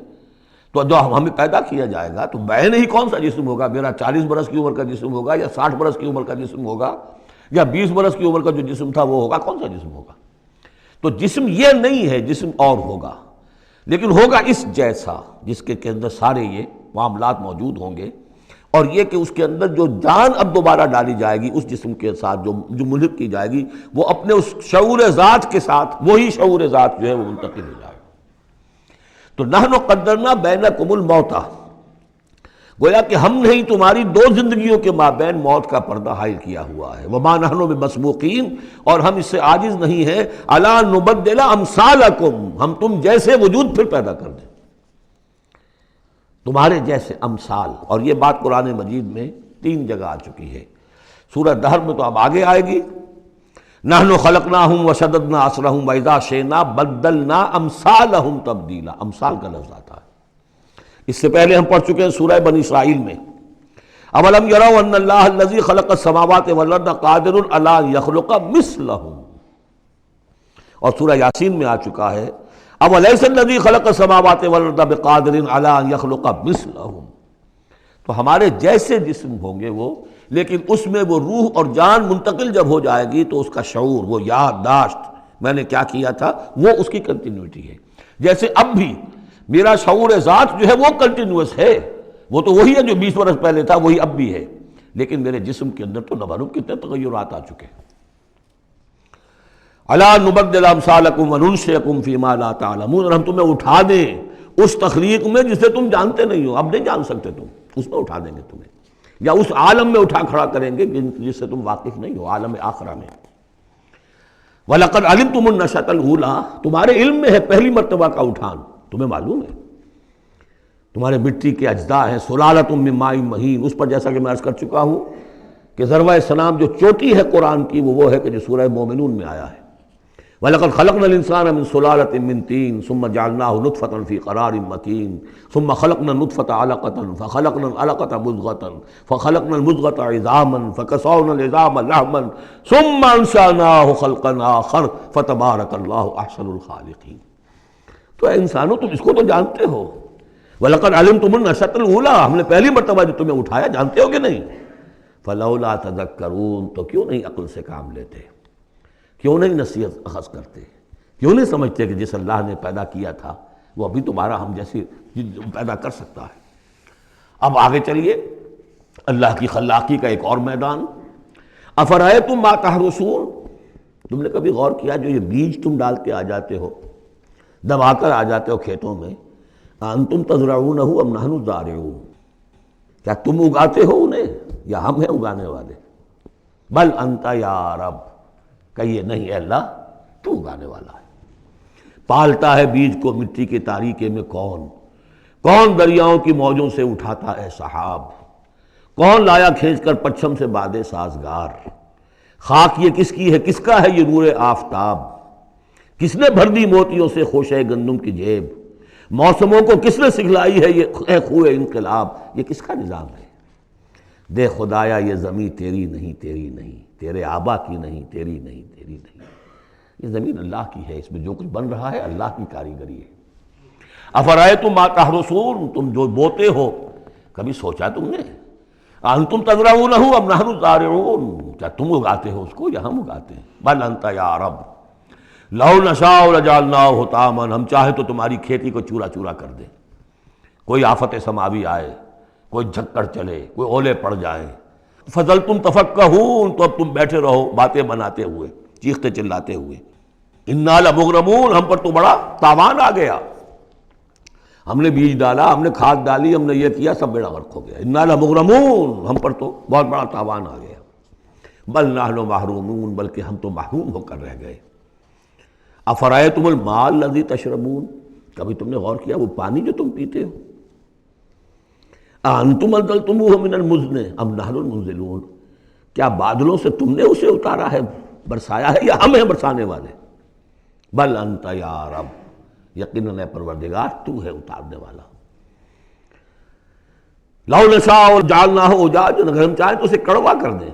تو جو ہمیں پیدا کیا جائے گا تو بعین ہی کون سا جسم ہوگا؟ میرا 40 برس کی عمر کا جسم ہوگا یا 60 برس کی عمر کا جسم ہوگا یا 20 برس کی عمر کا جو جسم تھا وہ ہوگا؟ کون سا جسم ہوگا؟ تو جسم یہ نہیں ہے، جسم اور ہوگا، لیکن ہوگا اس جیسا، جس کے اندر سارے یہ معاملات موجود ہوں گے، اور یہ کہ اس کے اندر جو جان اب دوبارہ ڈالی جائے گی اس جسم کے ساتھ، جو ملحق کی جائے گی، وہ اپنے اس شعور ذات کے ساتھ، وہی شعور ذات جو ہے وہ منتقل ہو جائے گا۔ تو نحن قدرنا بینکم الموت، گویا کہ ہم نے تمہاری 2 زندگیوں کے مابین موت کا پردہ حائل کیا ہوا ہے۔ وما نحن بمسبوقین، اور ہم اس سے عاجز نہیں ہیں، الا نبدل امثالکم، ہم تم جیسے وجود پھر پیدا کر دیں، تمہارے جیسے امثال۔ اور یہ بات قرآن مجید میں 3 جگہ آ چکی ہے، سورہ دہر میں تو اب آگے آئے گی، نحن خلقناہم وشددنا اسرہم واذا شئنا بدلنا امثالہم تبدیلا، امثال کا لفظ آتا ہے۔ اس سے پہلے ہم پڑھ چکے ہیں سورہ بنی اسرائیل میں، اولم یروا ان اللہ الذی خلق السماوات والارض قادر علی ان یخلق مثلہم، اور سورہ یاسین میں آ چکا ہے اولیس الذی خلق السماوات والارض بقادر علی ان یخلق مثلہم۔ تو ہمارے جیسے جسم ہوں گے وہ، لیکن اس میں وہ روح اور جان منتقل جب ہو جائے گی تو اس کا شعور، وہ یادداشت، میں نے کیا کیا تھا، وہ اس کی کنٹینیوٹی ہے۔ جیسے اب بھی میرا شعور ذات جو ہے وہ کنٹینیوس ہے، وہ تو وہی ہے جو 20 برس پہلے تھا، وہی اب بھی ہے، لیکن میرے جسم کے اندر تو نہ معلوم کتنے تغیرات آ چکے ہیں۔ الا نبدل امثالکم وننشئکم فیما لا تعلمون، اور ہم تمہیں اٹھا دیں اس تخلیق میں جسے تم جانتے نہیں ہو، اب نہیں جان سکتے تم، اس میں اٹھا دیں گے تمہیں۔ یا اس عالم میں اٹھا کھڑا کریں گے جس سے تم واقف نہیں ہو، عالم آخرہ میں۔ وَلَقَدْ عَلِمْتُمُ النَّشَأَةَ الْأُولَىٰ، تمہارے علم میں ہے پہلی مرتبہ کا اٹھان، تمہیں معلوم ہے تمہارے مٹی کے اجزاء ہیں، سلالۃ من ماء مہین، اس پر جیسا کہ میں عرض کر چکا ہوں کہ ذروہ سنام جو چوٹی ہے قرآن کی وہ ہے کہ جو سورہ مومنون میں آیا ہے۔ وَلَقَدْ خَلَقْنَا الْإِنسَانَ مِنْ سُلَالَةٍ مِّن طِينٍ ثُمَّ جَعَلْنَاهُ نُطْفَةً فِي قَرَارٍ مَّكِينٍ ثُمَّ خَلَقْنَا النُّطْفَةَ عَلَقَةً فَخَلَقْنَا الْعَلَقَةَ مُضْغَةً فَخَلَقْنَا الْمُضْغَةَ عِظَامًا فَكَسَوْنَا الْعِظَامَ لَحْمًا ثُمَّ أَنشَأْنَاهُ خَلْقًا آخَرَ فَتَبَارَكَ اللَّهُ أَحْسَنُ الْخَالِقِينَ۔ تو اے انسانوں تم اس کو تو جانتے ہو، وَلَقَدْ عَلِمْتُمُ النَّشَأَةَ الْأُولَىٰ، ہم نے پہلی مرتبہ جو تمہیں اٹھایا جانتے ہو کہ نہیں؟ فَلَوْلَا تَذَكَّرُونَ، تو کیوں نہیں عقل سے کام لیتے، کیوں نہیں نصیحت اخذ کرتے، کیوں نہیں سمجھتے کہ جس اللہ نے پیدا کیا تھا وہ ابھی تمہارا ہم جیسی پیدا کر سکتا ہے۔ اب آگے چلیے، اللہ کی خلاقی کا ایک اور میدان۔ افرأیتم ما تحرثون، تم نے کبھی غور کیا جو یہ بیج تم ڈال کے آ جاتے ہو، دبا کر آ جاتے ہو کھیتوں میں، انتم تزرعونہ ام نحن الزارعون، کیا تم اگاتے ہو انہیں یا ہم ہیں اگانے والے؟ بل انت یا رب، کہیے نہیں اے اللہ تو اگانے والا ہے۔ پالتا ہے بیج کو مٹی کے تاریکے میں کون دریاؤں کی موجوں سے اٹھاتا ہے سحاب، کون لایا کھینچ کر پچھم سے بادے سازگار، خاک یہ کس کی ہے، کس کا ہے یہ نور آفتاب، کس نے بھر دی موتیوں سے خوشے گندم کی جیب، موسموں کو کس نے سکھلائی ہے یہ خوئے انقلاب، یہ کس کا نظام ہے؟ دے خدایا یہ زمین تیری نہیں، تیرے آبا کی نہیں، تیری نہیں، یہ زمین اللہ کی ہے، اس میں جو کچھ بن رہا ہے اللہ کی کاریگری ہے۔ افرأیتم ما تحرثون، تم جو بوتے ہو کبھی سوچا تم نے؟ انتم تزرعونہ ام نحن الزارعون، کیا تم اگاتے ہو اس کو یا ہم اگاتے ہیں؟ بل انت یا رب لو نشاء لجعلناہ حطاما، ہم چاہے تو تمہاری کھیتی کو چورا چورا کر دیں، کوئی آفت سماوی آئے، کوئی جھکڑ چلے، کوئی اولے پڑ جائیں، فظلتم تفکہون، تو اب تم بیٹھے رہو باتیں بناتے ہوئے، چیختے چلاتے ہوئے، انا لمغرمون، ہم پر تو بڑا تاوان آ گیا، ہم نے بیج ڈالا، ہم نے کھاد ڈالی، ہم نے یہ کیا، سب بیڑا غرق ہو گیا، انا لمغرمون، ہم پر تو بہت بڑا تاوان آ گیا، بل نحن محرومون، بلکہ ہم تو محروم ہو کر رہ گئے۔ افرأیتم الماء الذی تشربون، کبھی تم نے غور کیا وہ پانی جو تم پیتے ہو، انتم انزلتموہ من المزن ام نحن المنزلون، کیا بادلوں سے تم نے اسے اتارا ہے، برسایا ہے، یا ہم ہیں برسانے والے؟ بل انت یا رب، یقیناً اے پروردگار تو ہے اتارنے والا۔ لو نشاء جعلناہ اجاجا، اگر ہم چاہیں تو اسے کڑوا کر دیں،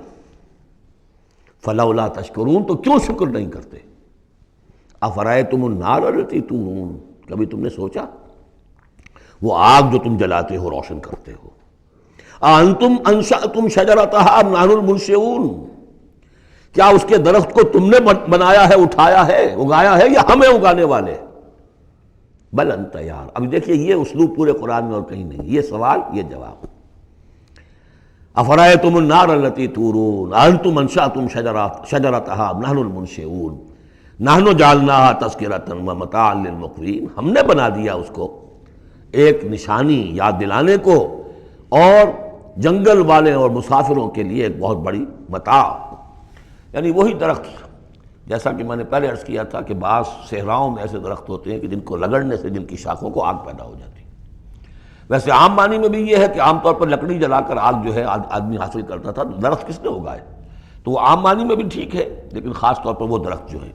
فلولا تشکرون، تو کیوں شکر نہیں کرتے؟ افرأیتم النار التی تورون، کبھی تم نے سوچا وہ آگ جو تم جلاتے ہو روشن کرتے ہو، انتم انشأتم شجرتها ام نحن المنشئون، کیا اس کے درخت کو تم نے بنایا ہے، اٹھایا ہے، اگایا ہے، یا ہمیں اگانے والے؟ بل انت یار، اب دیکھیے یہ اسلوب پورے قرآن میں اور کہیں نہیں، یہ سوال یہ جواب۔ افرأیتم النار التی تورون انتم انشأتم شجرتها ام نحن المنشئون نحن جعلناها تذکرۃ ومتاعا للمقوین، ہم نے بنا دیا اس کو ایک نشانی یاد دلانے کو، اور جنگل والے اور مسافروں کے لیے ایک بہت بڑی متاع، یعنی وہی درخت جیسا کہ میں نے پہلے عرض کیا تھا کہ بعض صحراؤں میں ایسے درخت ہوتے ہیں کہ جن کو رگڑنے سے جن کی شاخوں کو آگ پیدا ہو جاتی ہے۔ ویسے عام معنی میں بھی یہ ہے کہ عام طور پر لکڑی جلا کر آگ جو ہے آدمی حاصل کرتا تھا، درخت کس نے اگائے، تو وہ عام معنی میں بھی ٹھیک ہے، لیکن خاص طور پر وہ درخت جو ہے۔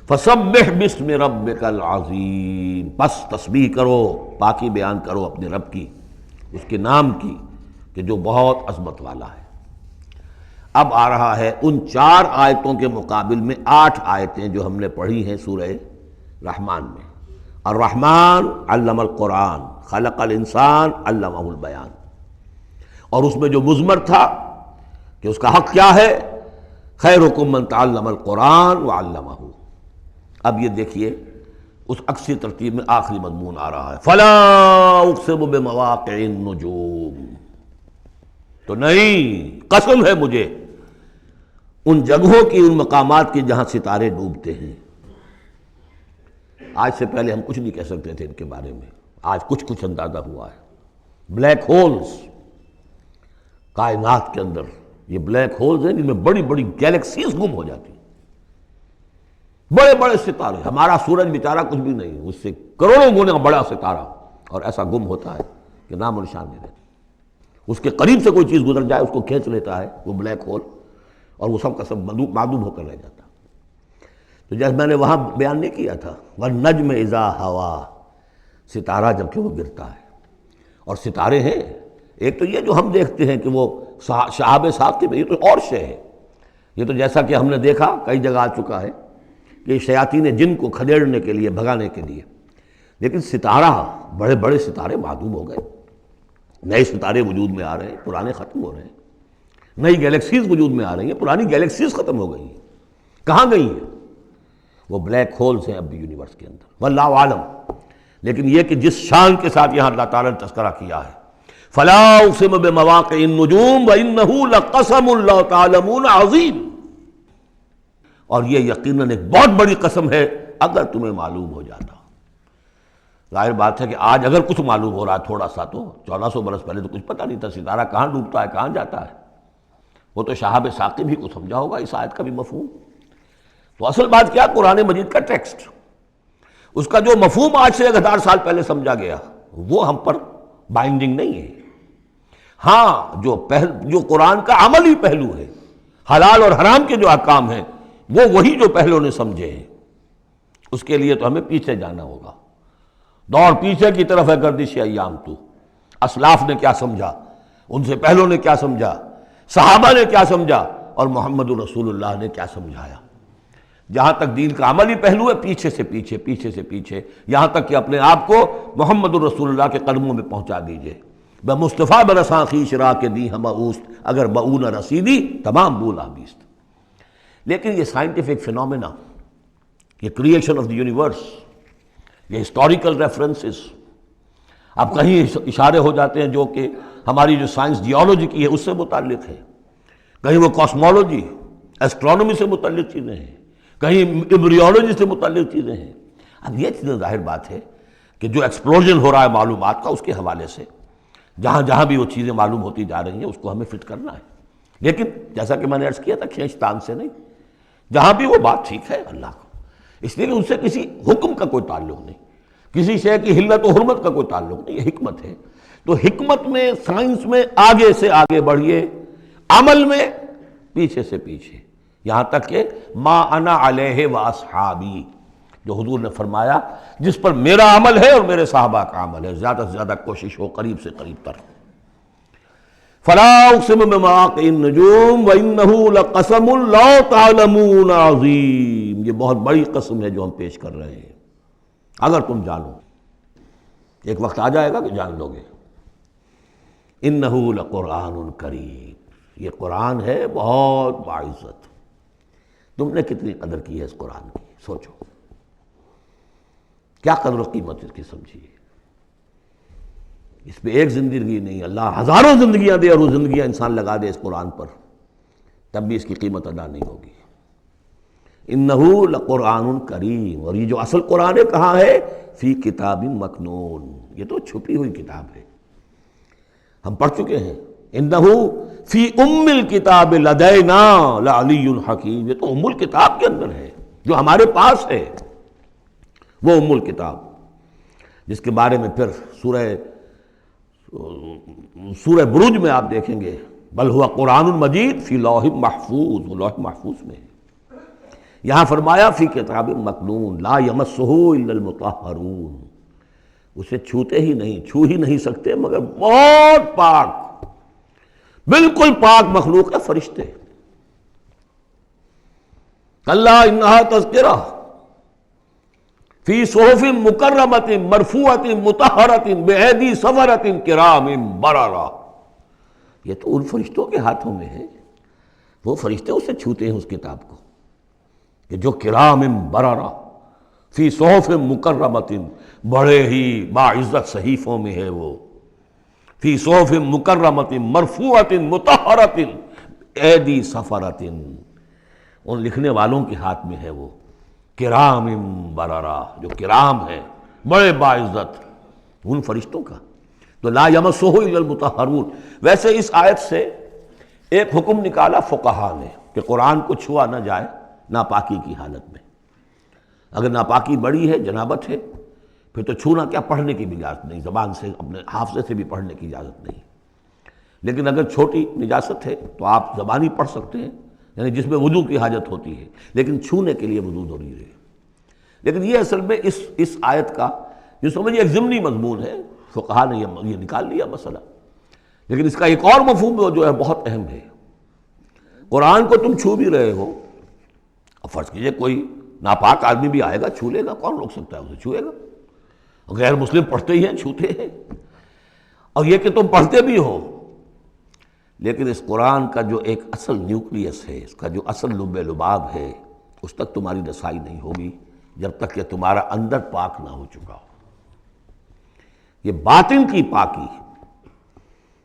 فسبح باسم ربک العظیم، بس تسبیح کرو، پاکی بیان کرو اپنے رب کی، اس کے نام کی کہ جو بہت عظمت والا ہے۔ اب آ رہا ہے ان 4 آیتوں کے مقابل میں 8 آیتیں جو ہم نے پڑھی ہیں سورہ رحمان میں۔ الرحمن علم القرآن، خلق الانسان علمہ البیان، اور اس میں جو مضمر تھا کہ اس کا حق کیا ہے، خیرکم من تعلم القرآن وعلمہ۔ اب یہ دیکھیے اس عکسی ترتیب میں آخری مضمون آ رہا ہے، فلا اقسم بمواقع النجوم، تو نہیں، قسم ہے مجھے ان جگہوں کی، ان مقامات کی جہاں ستارے ڈوبتے ہیں۔ آج سے پہلے ہم کچھ نہیں کہہ سکتے تھے ان کے بارے میں، آج کچھ اندازہ ہوا ہے۔ بلیک ہولز، کائنات کے اندر یہ بلیک ہولز ہیں جن میں بڑی بڑی گیلیکسیز گم ہو جاتی ہیں، بڑے بڑے ستارے. ہمارا سورج بیچارہ کچھ بھی نہیں، اس سے کروڑوں گنا بڑا ستارہ، اور ایسا گم ہوتا ہے کہ نام و نشان نہیں رہتا. اس کے قریب سے کوئی چیز گزر جائے اس کو کھینچ لیتا ہے وہ بلیک ہول، اور وہ سب کا سب معدوم ہو کر رہ جاتا. تو جیسے میں نے وہاں بیان نہیں کیا تھا وَالنَّجْمِ اِذَا هَوَا، ستارہ جب کہ وہ گرتا ہے. اور ستارے ہیں، ایک تو یہ جو ہم دیکھتے ہیں کہ وہ شہاب ثاقب، یہ تو اور شے ہے. یہ تو جیسا کہ ہم نے دیکھا کئی جگہ آ چکا ہے کہ شیاطین جن کو کھدیڑنے کے لیے، بھگانے کے لیے. لیکن ستارہ، بڑے بڑے ستارے معدوم ہو گئے، نئے ستارے وجود میں آ رہے ہیں، پرانے ختم ہو رہے ہیں. نئی گیلیکسیز وجود میں آ رہی ہیں، پرانی گیلیکسیز ختم ہو گئی ہیں. کہاں گئی ہیں؟ وہ بلیک ہولز ہیں اب بھی یونیورس کے اندر، واللہ عالم. لیکن یہ کہ جس شان کے ساتھ یہاں اللہ تعالیٰ نے تذکرہ کیا ہے، فلا اقسم بمواقع النجوم وانہ لقسم لو تعلمون عظیم، اور یہ یقیناً ایک بہت بڑی قسم ہے اگر تمہیں معلوم ہو جاتا. ظاہر بات ہے کہ آج اگر کچھ معلوم ہو رہا ہے تھوڑا سا، تو 1400 برس پہلے تو کچھ پتہ نہیں تھا ستارہ کہاں ڈوبتا ہے کہاں جاتا ہے. وہ تو شہاب ثاقب ہی کو سمجھا ہوگا اس آیت کا بھی مفہوم. تو اصل بات کیا، قرآن مجید کا ٹیکسٹ، اس کا جو مفہوم آج سے 1000 سال پہلے سمجھا گیا وہ ہم پر بائنڈنگ نہیں ہے. ہاں جو قرآن کا عملی پہلو ہے، حلال اور حرام کے جو احکام ہیں، وہ وہی جو پہلو نے سمجھے ہیں. اس کے لیے تو ہمیں پیچھے جانا ہوگا. دور پیچھے کی طرف ہے گردش ایام تو. اسلاف نے کیا سمجھا، ان سے پہلوں نے کیا سمجھا، صحابہ نے کیا سمجھا، اور محمد رسول اللہ نے کیا سمجھایا. جہاں تک دین کا عملی پہلو ہے، پیچھے سے پیچھے، پیچھے سے پیچھے، یہاں تک کہ اپنے آپ کو محمد الرسول اللہ کے قدموں میں پہنچا دیجئے. بمصطفیٰ برساں خویش را کے دی ہم اوست، اگر بؤ نہ رسیدی تمام بولا بیست. لیکن یہ سائنٹیفک فینومینا، یہ کریشن آف دی یونیورس، یہ ہسٹوریکل ریفرنسز، اب کہیں اشارے ہو جاتے ہیں جو کہ ہماری جو سائنس جیولوجی کی ہے اس سے متعلق ہے، کہیں وہ کاسمولوجی، ایسٹرونومی سے متعلق چیزیں ہیں، کہیں ایمبریولوجی سے متعلق چیزیں ہیں. اب یہ چیزیں ظاہر بات ہے کہ جو ایکسپلوژن ہو رہا ہے معلومات کا، اس کے حوالے سے جہاں جہاں بھی وہ چیزیں معلوم ہوتی جا رہی ہیں اس کو ہمیں فٹ کرنا ہے. لیکن جیسا کہ میں نے عرض کیا تھا، کھینچ تان سے نہیں، جہاں بھی وہ بات ٹھیک ہے اللہ کو، اس لیے کہ ان سے کسی حکم کا کوئی تعلق نہیں، کسی شے کی حلت و حرمت کا کوئی تعلق نہیں، یہ حکمت ہے. تو حکمت میں، سائنس میں آگے سے آگے بڑھیے، عمل میں پیچھے سے پیچھے، یہاں تک کہ ما انا علیہ واصحابی، جو حضور نے فرمایا جس پر میرا عمل ہے اور میرے صحابہ کا عمل ہے، زیادہ سے زیادہ کوشش ہو قریب سے قریب تر. فلا اقسم بمواقع النجوم وانہ لقسم لو تعلمون عظیم، یہ بہت بڑی قسم ہے جو ہم پیش کر رہے ہیں اگر تم جانو. ایک وقت آ جائے گا کہ جان لو گے. انہ لقرآن کریم، یہ قرآن ہے بہت باعزت. تم نے کتنی قدر کی ہے اس قرآن کی، سوچو کیا قدر و قیمت اس کی سمجھیے. اس پہ ایک زندگی نہیں، اللہ ہزاروں زندگیاں دے اور وہ زندگیاں انسان لگا دے اس قرآن پر، تب بھی اس کی قیمت ادا نہیں ہوگی. انہ لقرآن کریم، اور یہ جو اصل قرآن ہے کہاں ہے؟ فی کتاب مکنون، یہ تو چھپی ہوئی کتاب ہے، ہم پڑھ چکے ہیں. انہ فی ام الکتاب لدینا لعلی حکیم، یہ تو ام الکتاب کے اندر ہے جو ہمارے پاس ہے، وہ ام الکتاب جس کے بارے میں پھر سورہ بروج میں آپ دیکھیں گے بل ہوا قرآن مجید فی لوح محفوظ، وہ لوح محفوظ میں ہے. یہاں فرمایا فی کتاب مکنون لا یمسہ الا المطہرون، اسے چھوتے ہی نہیں، چھو ہی نہیں سکتے مگر بہت پاک، بالکل پاک مخلوق ہے، فرشتے. کلا انہا تذکرہ فی صحف مکرمۃ مرفوعۃ مطہرۃ بایدی سفرۃ کرام بررہ، یہ تو ان فرشتوں کے ہاتھوں میں ہے، وہ فرشتے اسے چھوتے ہیں اس کتاب کو کہ جو کرام بررہ فی صحف مکرمۃ، بڑے ہی باعزت صحیفوں میں ہے وہ، فی صحف مکرمۃ مرفوعۃ مطہرۃ ایدی سفرۃ، ان لکھنے والوں کے ہاتھ میں ہے وہ، کرام بررہ، جو کرام ہے بڑے باعزت ان فرشتوں کا. تو لا یمسہ الا المطہرون. ویسے اس آیت سے ایک حکم نکالا فقہا نے کہ قرآن کو چھوا نہ جائے ناپاکی کی حالت میں. اگر ناپاکی بڑی ہے، جنابت ہے، پھر تو چھونا کیا، پڑھنے کی بھی اجازت نہیں، زبان سے اپنے حافظے سے بھی پڑھنے کی اجازت نہیں. لیکن اگر چھوٹی نجاست ہے تو آپ زبانی پڑھ سکتے ہیں، یعنی جس میں وضو کی حاجت ہوتی ہے، لیکن چھونے کے لیے وضو ضروری ہے. لیکن یہ اصل میں اس آیت کا جو سمجھیے ایک ضمنی مضمون ہے، فقہا نے یہ نکال لیا مسئلہ. لیکن اس کا ایک اور مفہوم جو ہے بہت اہم ہے. قرآن کو تم چھو بھی رہے ہو، اب فرض کیجئے کوئی ناپاک آدمی بھی آئے گا، چھو لے گا، کون روک سکتا ہے اسے، چھوئے گا. غیر مسلم پڑھتے ہی ہیں، چھوتے ہیں. اور یہ کہ تم پڑھتے بھی ہو، لیکن اس قرآن کا جو ایک اصل نیوکلیس ہے، اس کا جو اصل لب لباب ہے، اس تک تمہاری رسائی نہیں ہوگی جب تک کہ تمہارا اندر پاک نہ ہو چکا ہو. یہ باطن کی پاکی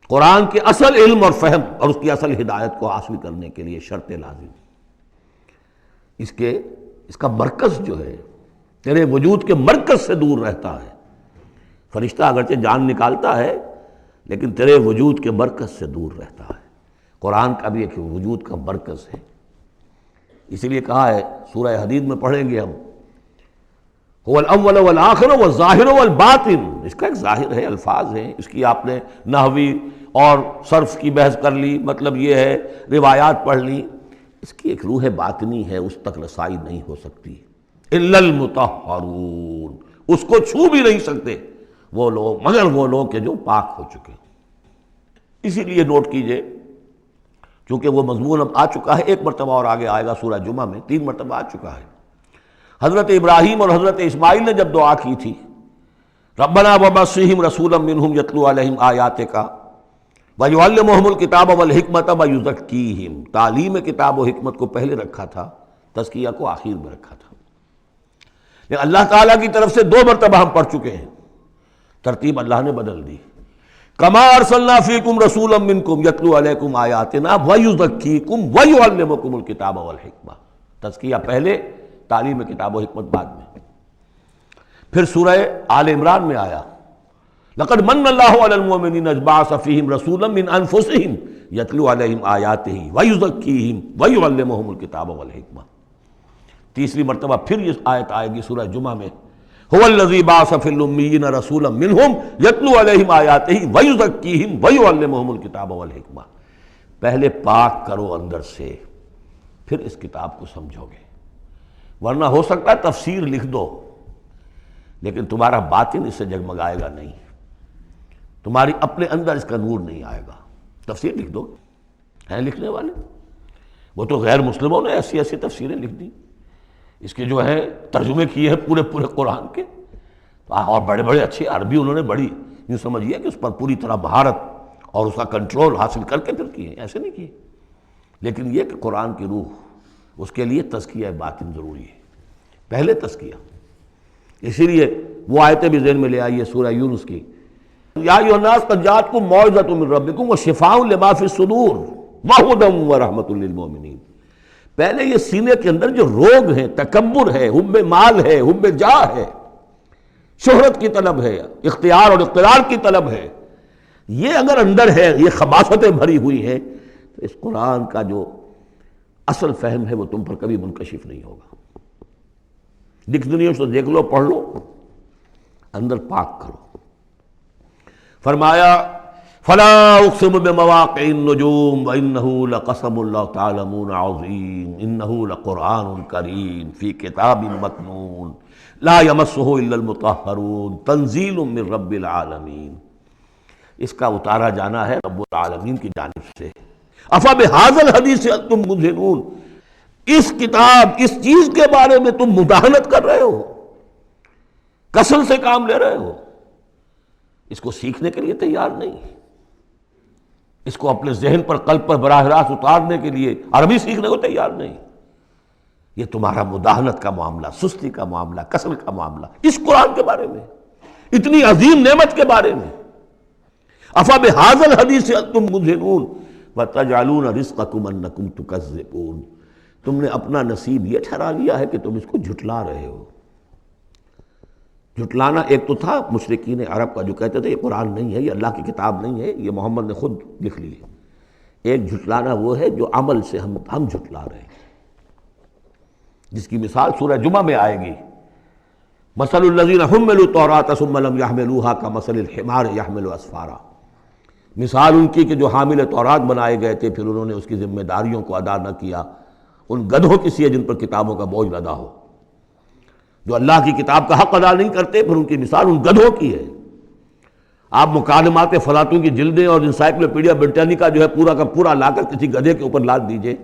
قرآن کے اصل علم اور فہم اور اس کی اصل ہدایت کو حاصل کرنے کے لیے شرط لازم. اس کا مرکز جو ہے تیرے وجود کے مرکز سے دور رہتا ہے. فرشتہ اگرچہ جان نکالتا ہے لیکن تیرے وجود کے مرکز سے دور رہتا ہے. قرآن کا بھی ایک وجود کا مرکز ہے. اسی لیے کہا ہے، سورہ حدید میں پڑھیں گے ہم، هو الاول والآخر والظاہر والباطن. اس کا ایک ظاہر ہے، الفاظ ہیں، اس کی آپ نے نحوی اور صرف کی بحث کر لی، مطلب یہ ہے، روایات پڑھ لی. اس کی ایک روح باطنی ہے، اس تک رسائی نہیں ہو سکتی. الا المطہرون، اس کو چھو بھی نہیں سکتے وہ لوگ مگر وہ لوگ کہ جو پاک ہو چکے. اسی لیے نوٹ کیجئے، چونکہ وہ مضمون اب آ چکا ہے، ایک مرتبہ اور آگے آئے گا سورہ جمعہ میں، 3 مرتبہ آ چکا ہے. حضرت ابراہیم اور حضرت اسماعیل نے جب دعا کی تھی، ربنا وبعث فیہم رسولا منہم یتلو علیہم آیاتک ویعلمہم الکتاب والحکمۃ ویزکیہم، تعلیم کتاب و حکمت کو پہلے رکھا تھا، تزکیہ کو آخر میں رکھا تھا. لیکن اللہ تعالیٰ کی طرف سے 2 مرتبہ ہم پڑھ چکے ہیں، ترتیب اللہ نے بدل دی. کما ارسلنا فیکم رسولا منکم یتلو علیکم آیاتنا ویزکیکم ویعلمکم الکتاب والحکمہ. تزکیہ پہلے، تعلیم کتاب و حکمت بعد میں. پھر سورہ آل عمران میں آیا، لقد من اللہ علی المؤمنین اذ بعث فیہم رسولا من انفسہم یتلو علیہم آیاتہ ویزکیہم ویعلمہم الکتاب والحکمہ. تیسری مرتبہ پھر یہ آیت آئے گی سورہ جمعہ میں، هو الذی بعث فی الامیین رسولا منہم یتلو علیہم آیاتہ ویزکیہم ویعلمہم الکتاب والحکمہ. پہلے پاک کرو اندر سے، پھر اس کتاب کو سمجھو گے. ورنہ ہو سکتا ہے تفسیر لکھ دو لیکن تمہارا باطن اس سے جگمگائے گا نہیں، تمہاری اپنے اندر اس کا نور نہیں آئے گا. تفسیر لکھ دو، ہیں لکھنے والے، وہ تو غیر مسلموں نے ایسی ایسی تفسیریں لکھ دی، اس کے جو ہے ترجمے کیے ہیں پورے قرآن کے، اور بڑے بڑے اچھے عربی انہوں نے بڑی یوں سمجھیے کہ اس پر پوری طرح مہارت اور اس کا کنٹرول حاصل کر کے پھر کیے، ایسے نہیں کیے. لیکن یہ کہ قرآن کی روح، اس کے لیے تزکیہ باطن ضروری ہے، پہلے تزکیہ. اسی لیے وہ آیتیں بھی ذہن میں لے آئیے سورہ یونس کی، یا ایھا الناس قد جاءتکم موعظۃ من ربکم وشفاء لما فی الصدور وہدی ورحمۃ للمؤمنین. پہلے یہ سینے کے اندر جو روگ ہیں، تکبر ہے، حب مال ہے، حب جاہ ہے، شہرت کی طلب ہے، اختیار اور اقتدار کی طلب ہے، یہ اگر اندر ہے، یہ خباثتیں بھری ہوئی ہیں، تو اس قرآن کا جو اصل فہم ہے وہ تم پر کبھی منکشف نہیں ہوگا. ڈکشنریوں سے دیکھ لو، پڑھ لو، اندر پاک کرو. فرمایا فلا اقسم بمواقع النجوم وانه لقسم لو تعلمون عظیم انه لقرآن کریم فی کتاب مکنون لا یمسہ الا المطہرون تنزیل من رب العالمین. اس کا اتارا جانا ہے رب العالمین کی جانب سے. افبہذا الحدیث انتم مدہنون، اس کتاب، اس چیز کے بارے میں تم مداہنت کر رہے ہو، کسل سے کام لے رہے ہو، اس کو سیکھنے کے لیے تیار نہیں، اس کو اپنے ذہن پر، قلب پر براہ راست اتارنے کے لیے عربی سیکھنے کو تیار نہیں. یہ تمہارا مداہنت کا معاملہ، سستی کا معاملہ، کسل کا معاملہ، اس قرآن کے بارے میں، اتنی عظیم نعمت کے بارے میں. افبہذا الحدیث انتم مدہنون وتجعلون رزقکم انکم تکذبون. تم نے اپنا نصیب یہ ٹھہرا لیا ہے کہ تم اس کو جھٹلا رہے ہو. جھٹلانا ایک تو تھا مشرکین عرب کا جو کہتے تھے یہ قرآن نہیں ہے، یہ اللہ کی کتاب نہیں ہے، یہ محمد نے خود لکھ لی ہے. ایک جھٹلانا وہ ہے جو عمل سے ہم جھٹلا رہے ہیں، جس کی مثال سورہ جمعہ میں آئے گی، مثل الذین حملوا التوراۃ ثم لم يحملوها كمثل الحمار يحمل اسفارا، مثال ان کی کہ جو حامل تورات بنائے گئے تھے پھر انہوں نے اس کی ذمہ داریوں کو ادا نہ کیا، ان گدھوں کی سی ہے جن پر کتابوں کا بوجھ لدا ہو، جو اللہ کی کتاب کا حق ادا نہیں کرتے، پھر ان کی مثال ان گدھوں کی ہے۔ آپ مکالمات فلاطوں کی جلدیں اور انسائکلوپیڈیا برٹانیکا جو ہے پورا کا پورا لا کر کسی گدھے کے اوپر لاد دیجئے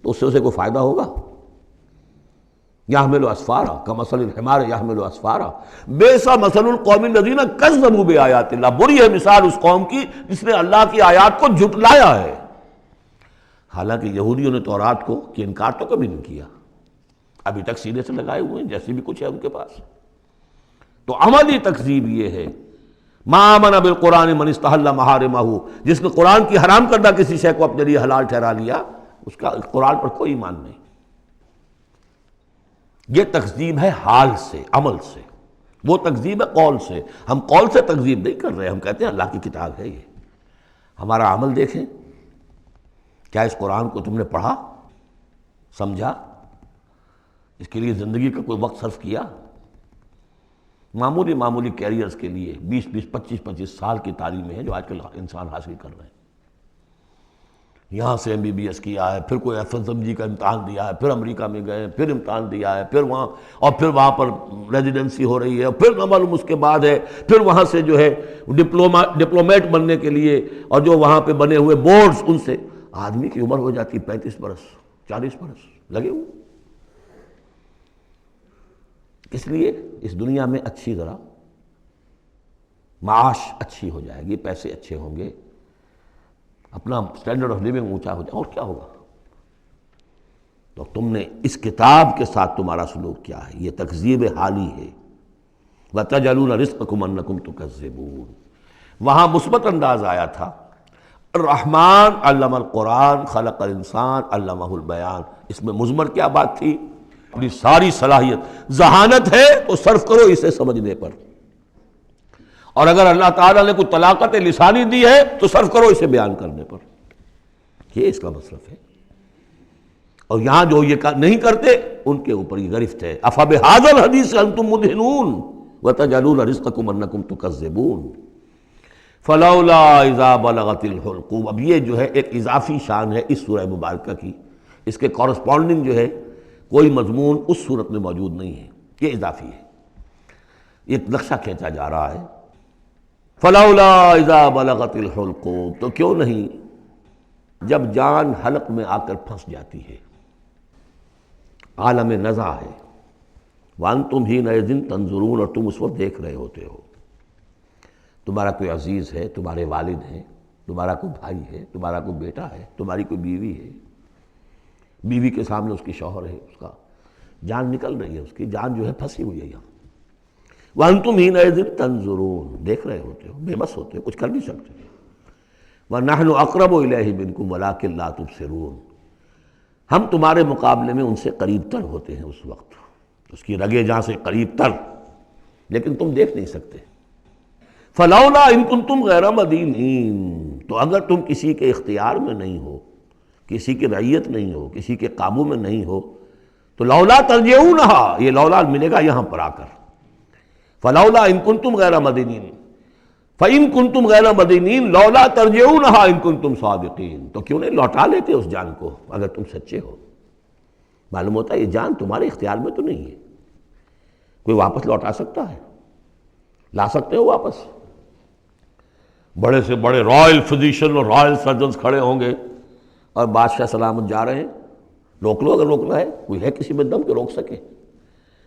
تو اس سے اسے کوئی فائدہ ہوگا؟ یحمل اسفارا کمثل الحمار یحمل اسفارا بئس مثل القوم الذین کذبوا بآیات اللہ، بری ہے مثال اس قوم کی جس نے اللہ کی آیات کو جھٹلایا ہے۔ حالانکہ یہودیوں نے تورات کو کہ انکار تو کبھی نہیں کیا، ابھی تک سینے سے لگائے ہوئے ہیں جیسے بھی کچھ ہے ان کے پاس۔ تو عملی تکذیب یہ ہے، ما آمن بالقرآن من استحل محارمہ، جس نے قرآن کی حرام کردہ کسی شے کو اپنے لیے حلال ٹھہرا لیا، اس کا قرآن پر کوئی ایمان نہیں۔ یہ تکذیب ہے حال سے، عمل سے، وہ تکذیب ہے قول سے۔ ہم قول سے تکذیب نہیں کر رہے، ہم کہتے ہیں اللہ کی کتاب ہے یہ۔ ہمارا عمل دیکھیں، کیا اس قرآن کو تم نے پڑھا، سمجھا، اس کے لیے زندگی کا کوئی وقت صرف کیا؟ معمولی کیریئرز کے لیے 25 سال کی تعلیمیں ہیں جو آج کل انسان حاصل کر رہے ہیں۔ یہاں سے MBBS کیا ہے، پھر کوئی FSMG کا امتحان دیا ہے، پھر امریکہ میں گئے، پھر امتحان دیا ہے، پھر وہاں پر ریزیڈنسی ہو رہی ہے، پھر نہ معلوم اس کے بعد ہے، پھر وہاں سے جو ہے ڈپلومیٹ بننے کے لیے، اور جو وہاں پہ بنے ہوئے بورڈز، ان سے آدمی کی عمر ہو جاتی 35 برس 40 برس لگے ہوئے۔ اس لیے اس دنیا میں اچھی ذرا معاش اچھی ہو جائے گی، پیسے اچھے ہوں گے، اپنا سٹینڈرڈ آف لیونگ اونچا ہو جائے، اور کیا ہوگا؟ تو تم نے اس کتاب کے ساتھ تمہارا سلوک کیا ہے، یہ تکذیب حالی ہے۔ وَتَجْعَلُونَ رِزْقَكُمْ أَنَّكُمْ تُكَذِّبُونَ، وہاں مثبت انداز آیا تھا، الرحمن علم القرآن خلق الانسان علمہ البیان، اس میں مضمر کیا بات تھی؟ اپنی ساری صلاحیت، ذہانت ہے تو صرف کرو اسے سمجھنے پر، اور اگر اللہ تعالیٰ نے کوئی طلاقت لسانی دی ہے تو صرف کرو اسے بیان کرنے پر، یہ اس کا مصرف ہے۔ اور یہاں جو یہ نہیں کرتے ان کے اوپر یہ گرفت ہے، افبہذا الحدیث انتم مدہنون وتجعلون رزقکم انکم تکذبون فلولا اذا بلغت الحلقوم۔ اب یہ جو ہے ایک اضافی شان ہے اس سورہ مبارکہ کی، اس کے کورسپونڈنگ جو ہے کوئی مضمون اس صورت میں موجود نہیں ہے، یہ اضافی ہے، ایک نقشہ کھینچا جا رہا ہے۔ فلولا اذا بلغت الحلقوم، تو کیوں نہیں جب جان حلق میں آ کر پھنس جاتی ہے، عالم نزع ہے، وانتم حینئذ تنظرون، اور تم اس وقت دیکھ رہے ہوتے ہو، تمہارا کوئی عزیز ہے، تمہارے والد ہیں، تمہارا کوئی بھائی ہے، تمہارا کوئی بیٹا ہے، تمہاری کوئی بیوی ہے، بیوی کے سامنے اس کی شوہر ہے، اس کا جان نکل رہی ہے، اس کی جان جو ہے پھنسی ہوئی ہے یہاں، وَأَنْتُمْ حِينَئِذٍ تَنْظُرُونَ، دیکھ رہے ہوتے ہو، بے بس ہوتے ہو، کچھ کر نہیں سکتے۔ وَنَحْنُ أَقْرَبُ إِلَيْهِ مِنْكُمْ وَلَٰكِنْ لَا تُبْصِرُونَ، ہم تمہارے مقابلے میں ان سے قریب تر ہوتے ہیں اس وقت، اس کی رگے جاں سے قریب تر، لیکن تم دیکھ نہیں سکتے۔ فَلَوْلَا إِن كُنْتُمْ غَيْرَ مَدِينِينَ، تو اگر تم کسی کے اختیار میں نہیں ہو، کسی کی رعیت نہیں ہو، کسی کے قابو میں نہیں ہو، تو لولا ترجعونہا، یہ لولا ملے گا یہاں پر آ کر، فلولا ان کنتم غیر مدینین، فإن کنتم غیر مدینین لولا ترجعونہا ان کنتم صادقین، تو کیوں نہیں لوٹا لیتے اس جان کو اگر تم سچے ہو؟ معلوم ہوتا ہے یہ جان تمہارے اختیار میں تو نہیں ہے، کوئی واپس لوٹا سکتا ہے؟ لا سکتے ہو واپس؟ بڑے سے بڑے رائل فزیشین اور رائل سرجنز کھڑے ہوں گے اور بادشاہ سلامت جا رہے ہیں، روک لو اگر روکنا ہے، کوئی ہے کسی میں دم کہ روک سکے؟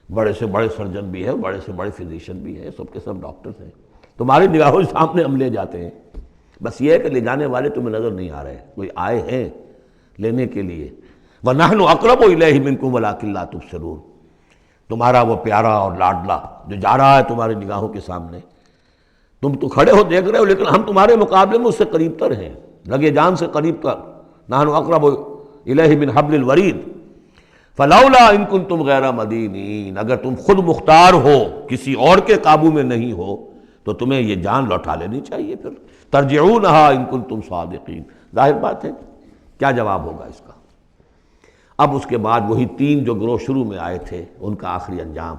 بڑے سے بڑے سرجن بھی ہیں، بڑے سے بڑے فزیشین بھی ہیں، سب کے سب ڈاکٹرز ہیں، تمہاری نگاہوں کے سامنے ہم لے جاتے ہیں، بس یہ ہے کہ لے جانے والے تمہیں نظر نہیں آ رہے، کوئی آئے ہیں لینے کے لیے۔ وَنَحْنُ أَقْرَبُ إِلَيْهِ مِنْكُمْ وَلَٰكِنْ لَا تُبْصِرُونَ، تمہارا وہ پیارا اور لاڈلا جو جا رہا ہے تمہاری نگاہوں کے سامنے، تم تو کھڑے ہو دیکھ رہے ہو، لیکن ہم تمہارے مقابلے میں اس سے قریب تر ہیں، لگے جان سے قریب تر۔ نَحْنُ أَقْرَبُ إِلَيْهِ مِنْ حَبْلِ الْوَرِيدِ فَلَوْلَا إِن كُنْتُمْ غَيْرَ مَدِينِينَ، اگر تم خود مختار ہو، کسی اور کے قابو میں نہیں ہو، تو تمہیں یہ جان لوٹا لینی چاہیے، پھر ترجعونہا ان کنتم صادقین۔ ظاہر بات ہے کیا جواب ہوگا اس کا؟ اب اس کے بعد وہی تین جو گروہ شروع میں آئے تھے ان کا آخری انجام،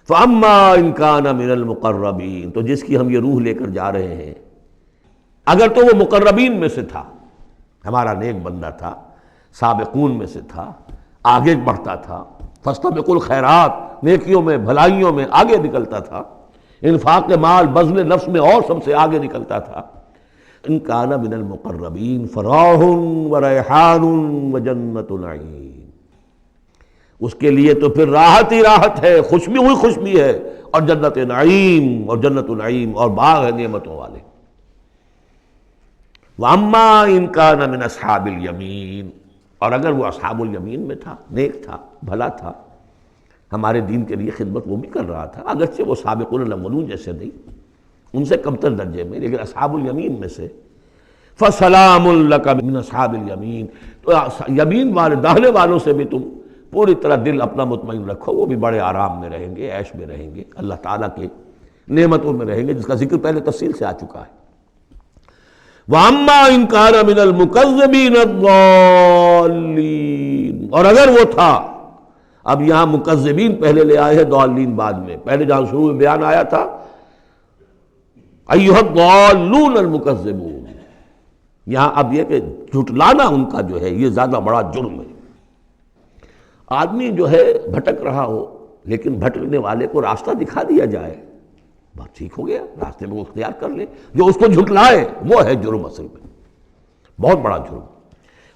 فَأَمَّا إِن كَانَ مِنَ الْمُقَرَّبِينَ، تو جس کی ہم یہ روح لے کر جا رہے ہیں، اگر تو وہ مقربین میں سے تھا، ہمارا نیک بندہ تھا، سابقون میں سے تھا، آگے بڑھتا تھا، فاستبقوا الخیرات، نیکیوں میں بھلائیوں میں آگے نکلتا تھا، انفاق مال بذل نفس میں اور سب سے آگے نکلتا تھا، ان کان من المقربین فراح وریحان وجنت نعیم، اس کے لیے تو پھر راحت ہی راحت ہے، خوشبی ہوئی خوشبی ہے، اور جنت نعیم، اور جنت نعیم اور باغ ہے نعمتوں والے۔ وَأَمَّا إِن كَانَ مِنْ أَصْحَابِ الْيَمِينَ، اور اگر وہ اصحاب الیمین میں تھا، نیک تھا، بھلا تھا، ہمارے دین کے لیے خدمت وہ بھی کر رہا تھا، اگرچہ وہ سابقون الاولون جیسے نہیں، ان سے کمتر درجے میں، لیکن اصحاب الیمین میں سے، فَسَلَامٌ لَكَ مِنْ أَصْحَابِ الْيَمِينَ، تو یمین والے داہنے والوں سے بھی تم پوری طرح دل اپنا مطمئن رکھو، وہ بھی بڑے آرام میں رہیں گے، عیش میں رہیں گے، اللہ تعالیٰ کے نعمتوں میں رہیں گے، جس کا ذکر پہلے تفصیل سے آ چکا ہے۔ وَأَمَّا إِن كَانَ مِنَ الْمُكَذِّبِينَ الضَّالِّينَ، اور اگر وہ تھا، اب یہاں مکذبین پہلے لے آئے ہیں، ضالین بعد میں، پہلے جہاں شروع میں بیان آیا تھا ایھا الضالون المکذبون، یہاں اب یہ کہ جھٹلانا ان کا جو ہے یہ زیادہ بڑا جرم ہے۔ آدمی جو ہے بھٹک رہا ہو لیکن بھٹکنے والے کو راستہ دکھا دیا جائے، بات ٹھیک ہو گیا، راستے میں وہ اختیار کر لے، جو اس کو جھٹلائے وہ ہے جرم، اصل میں بہت بڑا جرم۔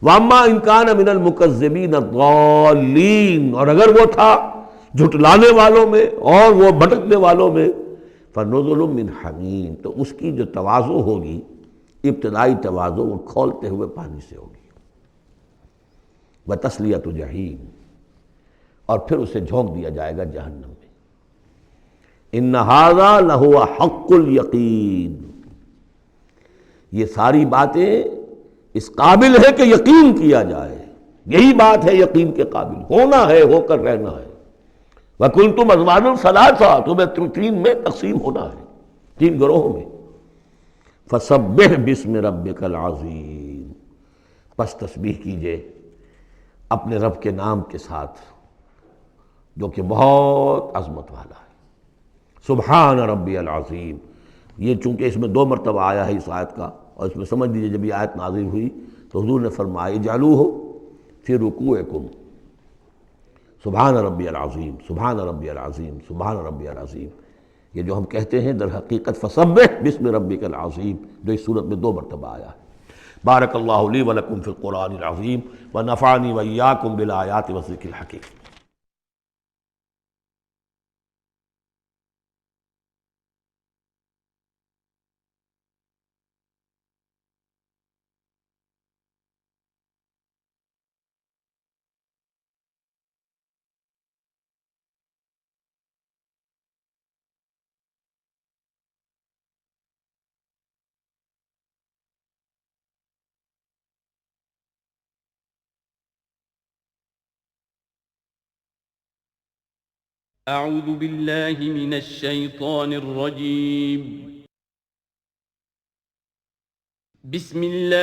وَأَمَّا إِن كَانَ مِنَ الْمُكَذِّبِينَ الضَّالِّينَ، اور اگر وہ تھا جھٹلانے والوں میں اور وہ بھٹکنے والوں میں، فَنُزُلٌ مِّنْ حَمِيمٍ، تو اس کی جو تواضع ہوگی، ابتدائی تواضع، وہ کھولتے ہوئے پانی سے ہوگی، وَتَصْلِيَةُ جَحِيمٍ، اور پھر اسے جھونک دیا جائے گا جہنم میں۔ ان ھذا لہو حق الیقین، یہ ساری باتیں اس قابل ہے کہ یقین کیا جائے، یہی بات ہے یقین کے قابل، ہونا ہے، ہو کر رہنا ہے۔ وَكُنْتُمْ أَزْوَاجًا ثَلَاثًا، تمہیں تین میں تقسیم ہونا ہے، تین گروہوں میں۔ فَسَبِّحْ بِاسْمِ رَبِّكَ الْعَظِيمِ، پس تسبیح کیجئے اپنے رب کے نام کے ساتھ جو کہ بہت عظمت والا ہے۔ سبحان ربی العظیم، یہ چونکہ اس میں دو مرتبہ آیا ہے اس آیت کا، اور اس میں سمجھ لیجیے جب یہ آیت نازل ہوئی تو حضور نے فرمایا اجعلوہ فی رکوعکم، سبحان ربی العظیم، سبحان ربی العظیم، سبحان ربی العظیم، یہ جو ہم کہتے ہیں در حقیقت فسبح بسم ربک العظیم، جو اس صورت میں دو مرتبہ آیا ہے۔ بارک اللہ لی ولکم فی القرآن العظیم ونفعنی وإیاکم بالآیات والذکر الحکیم۔ أعوذ بالله من الشيطان الرجيم. بسم الله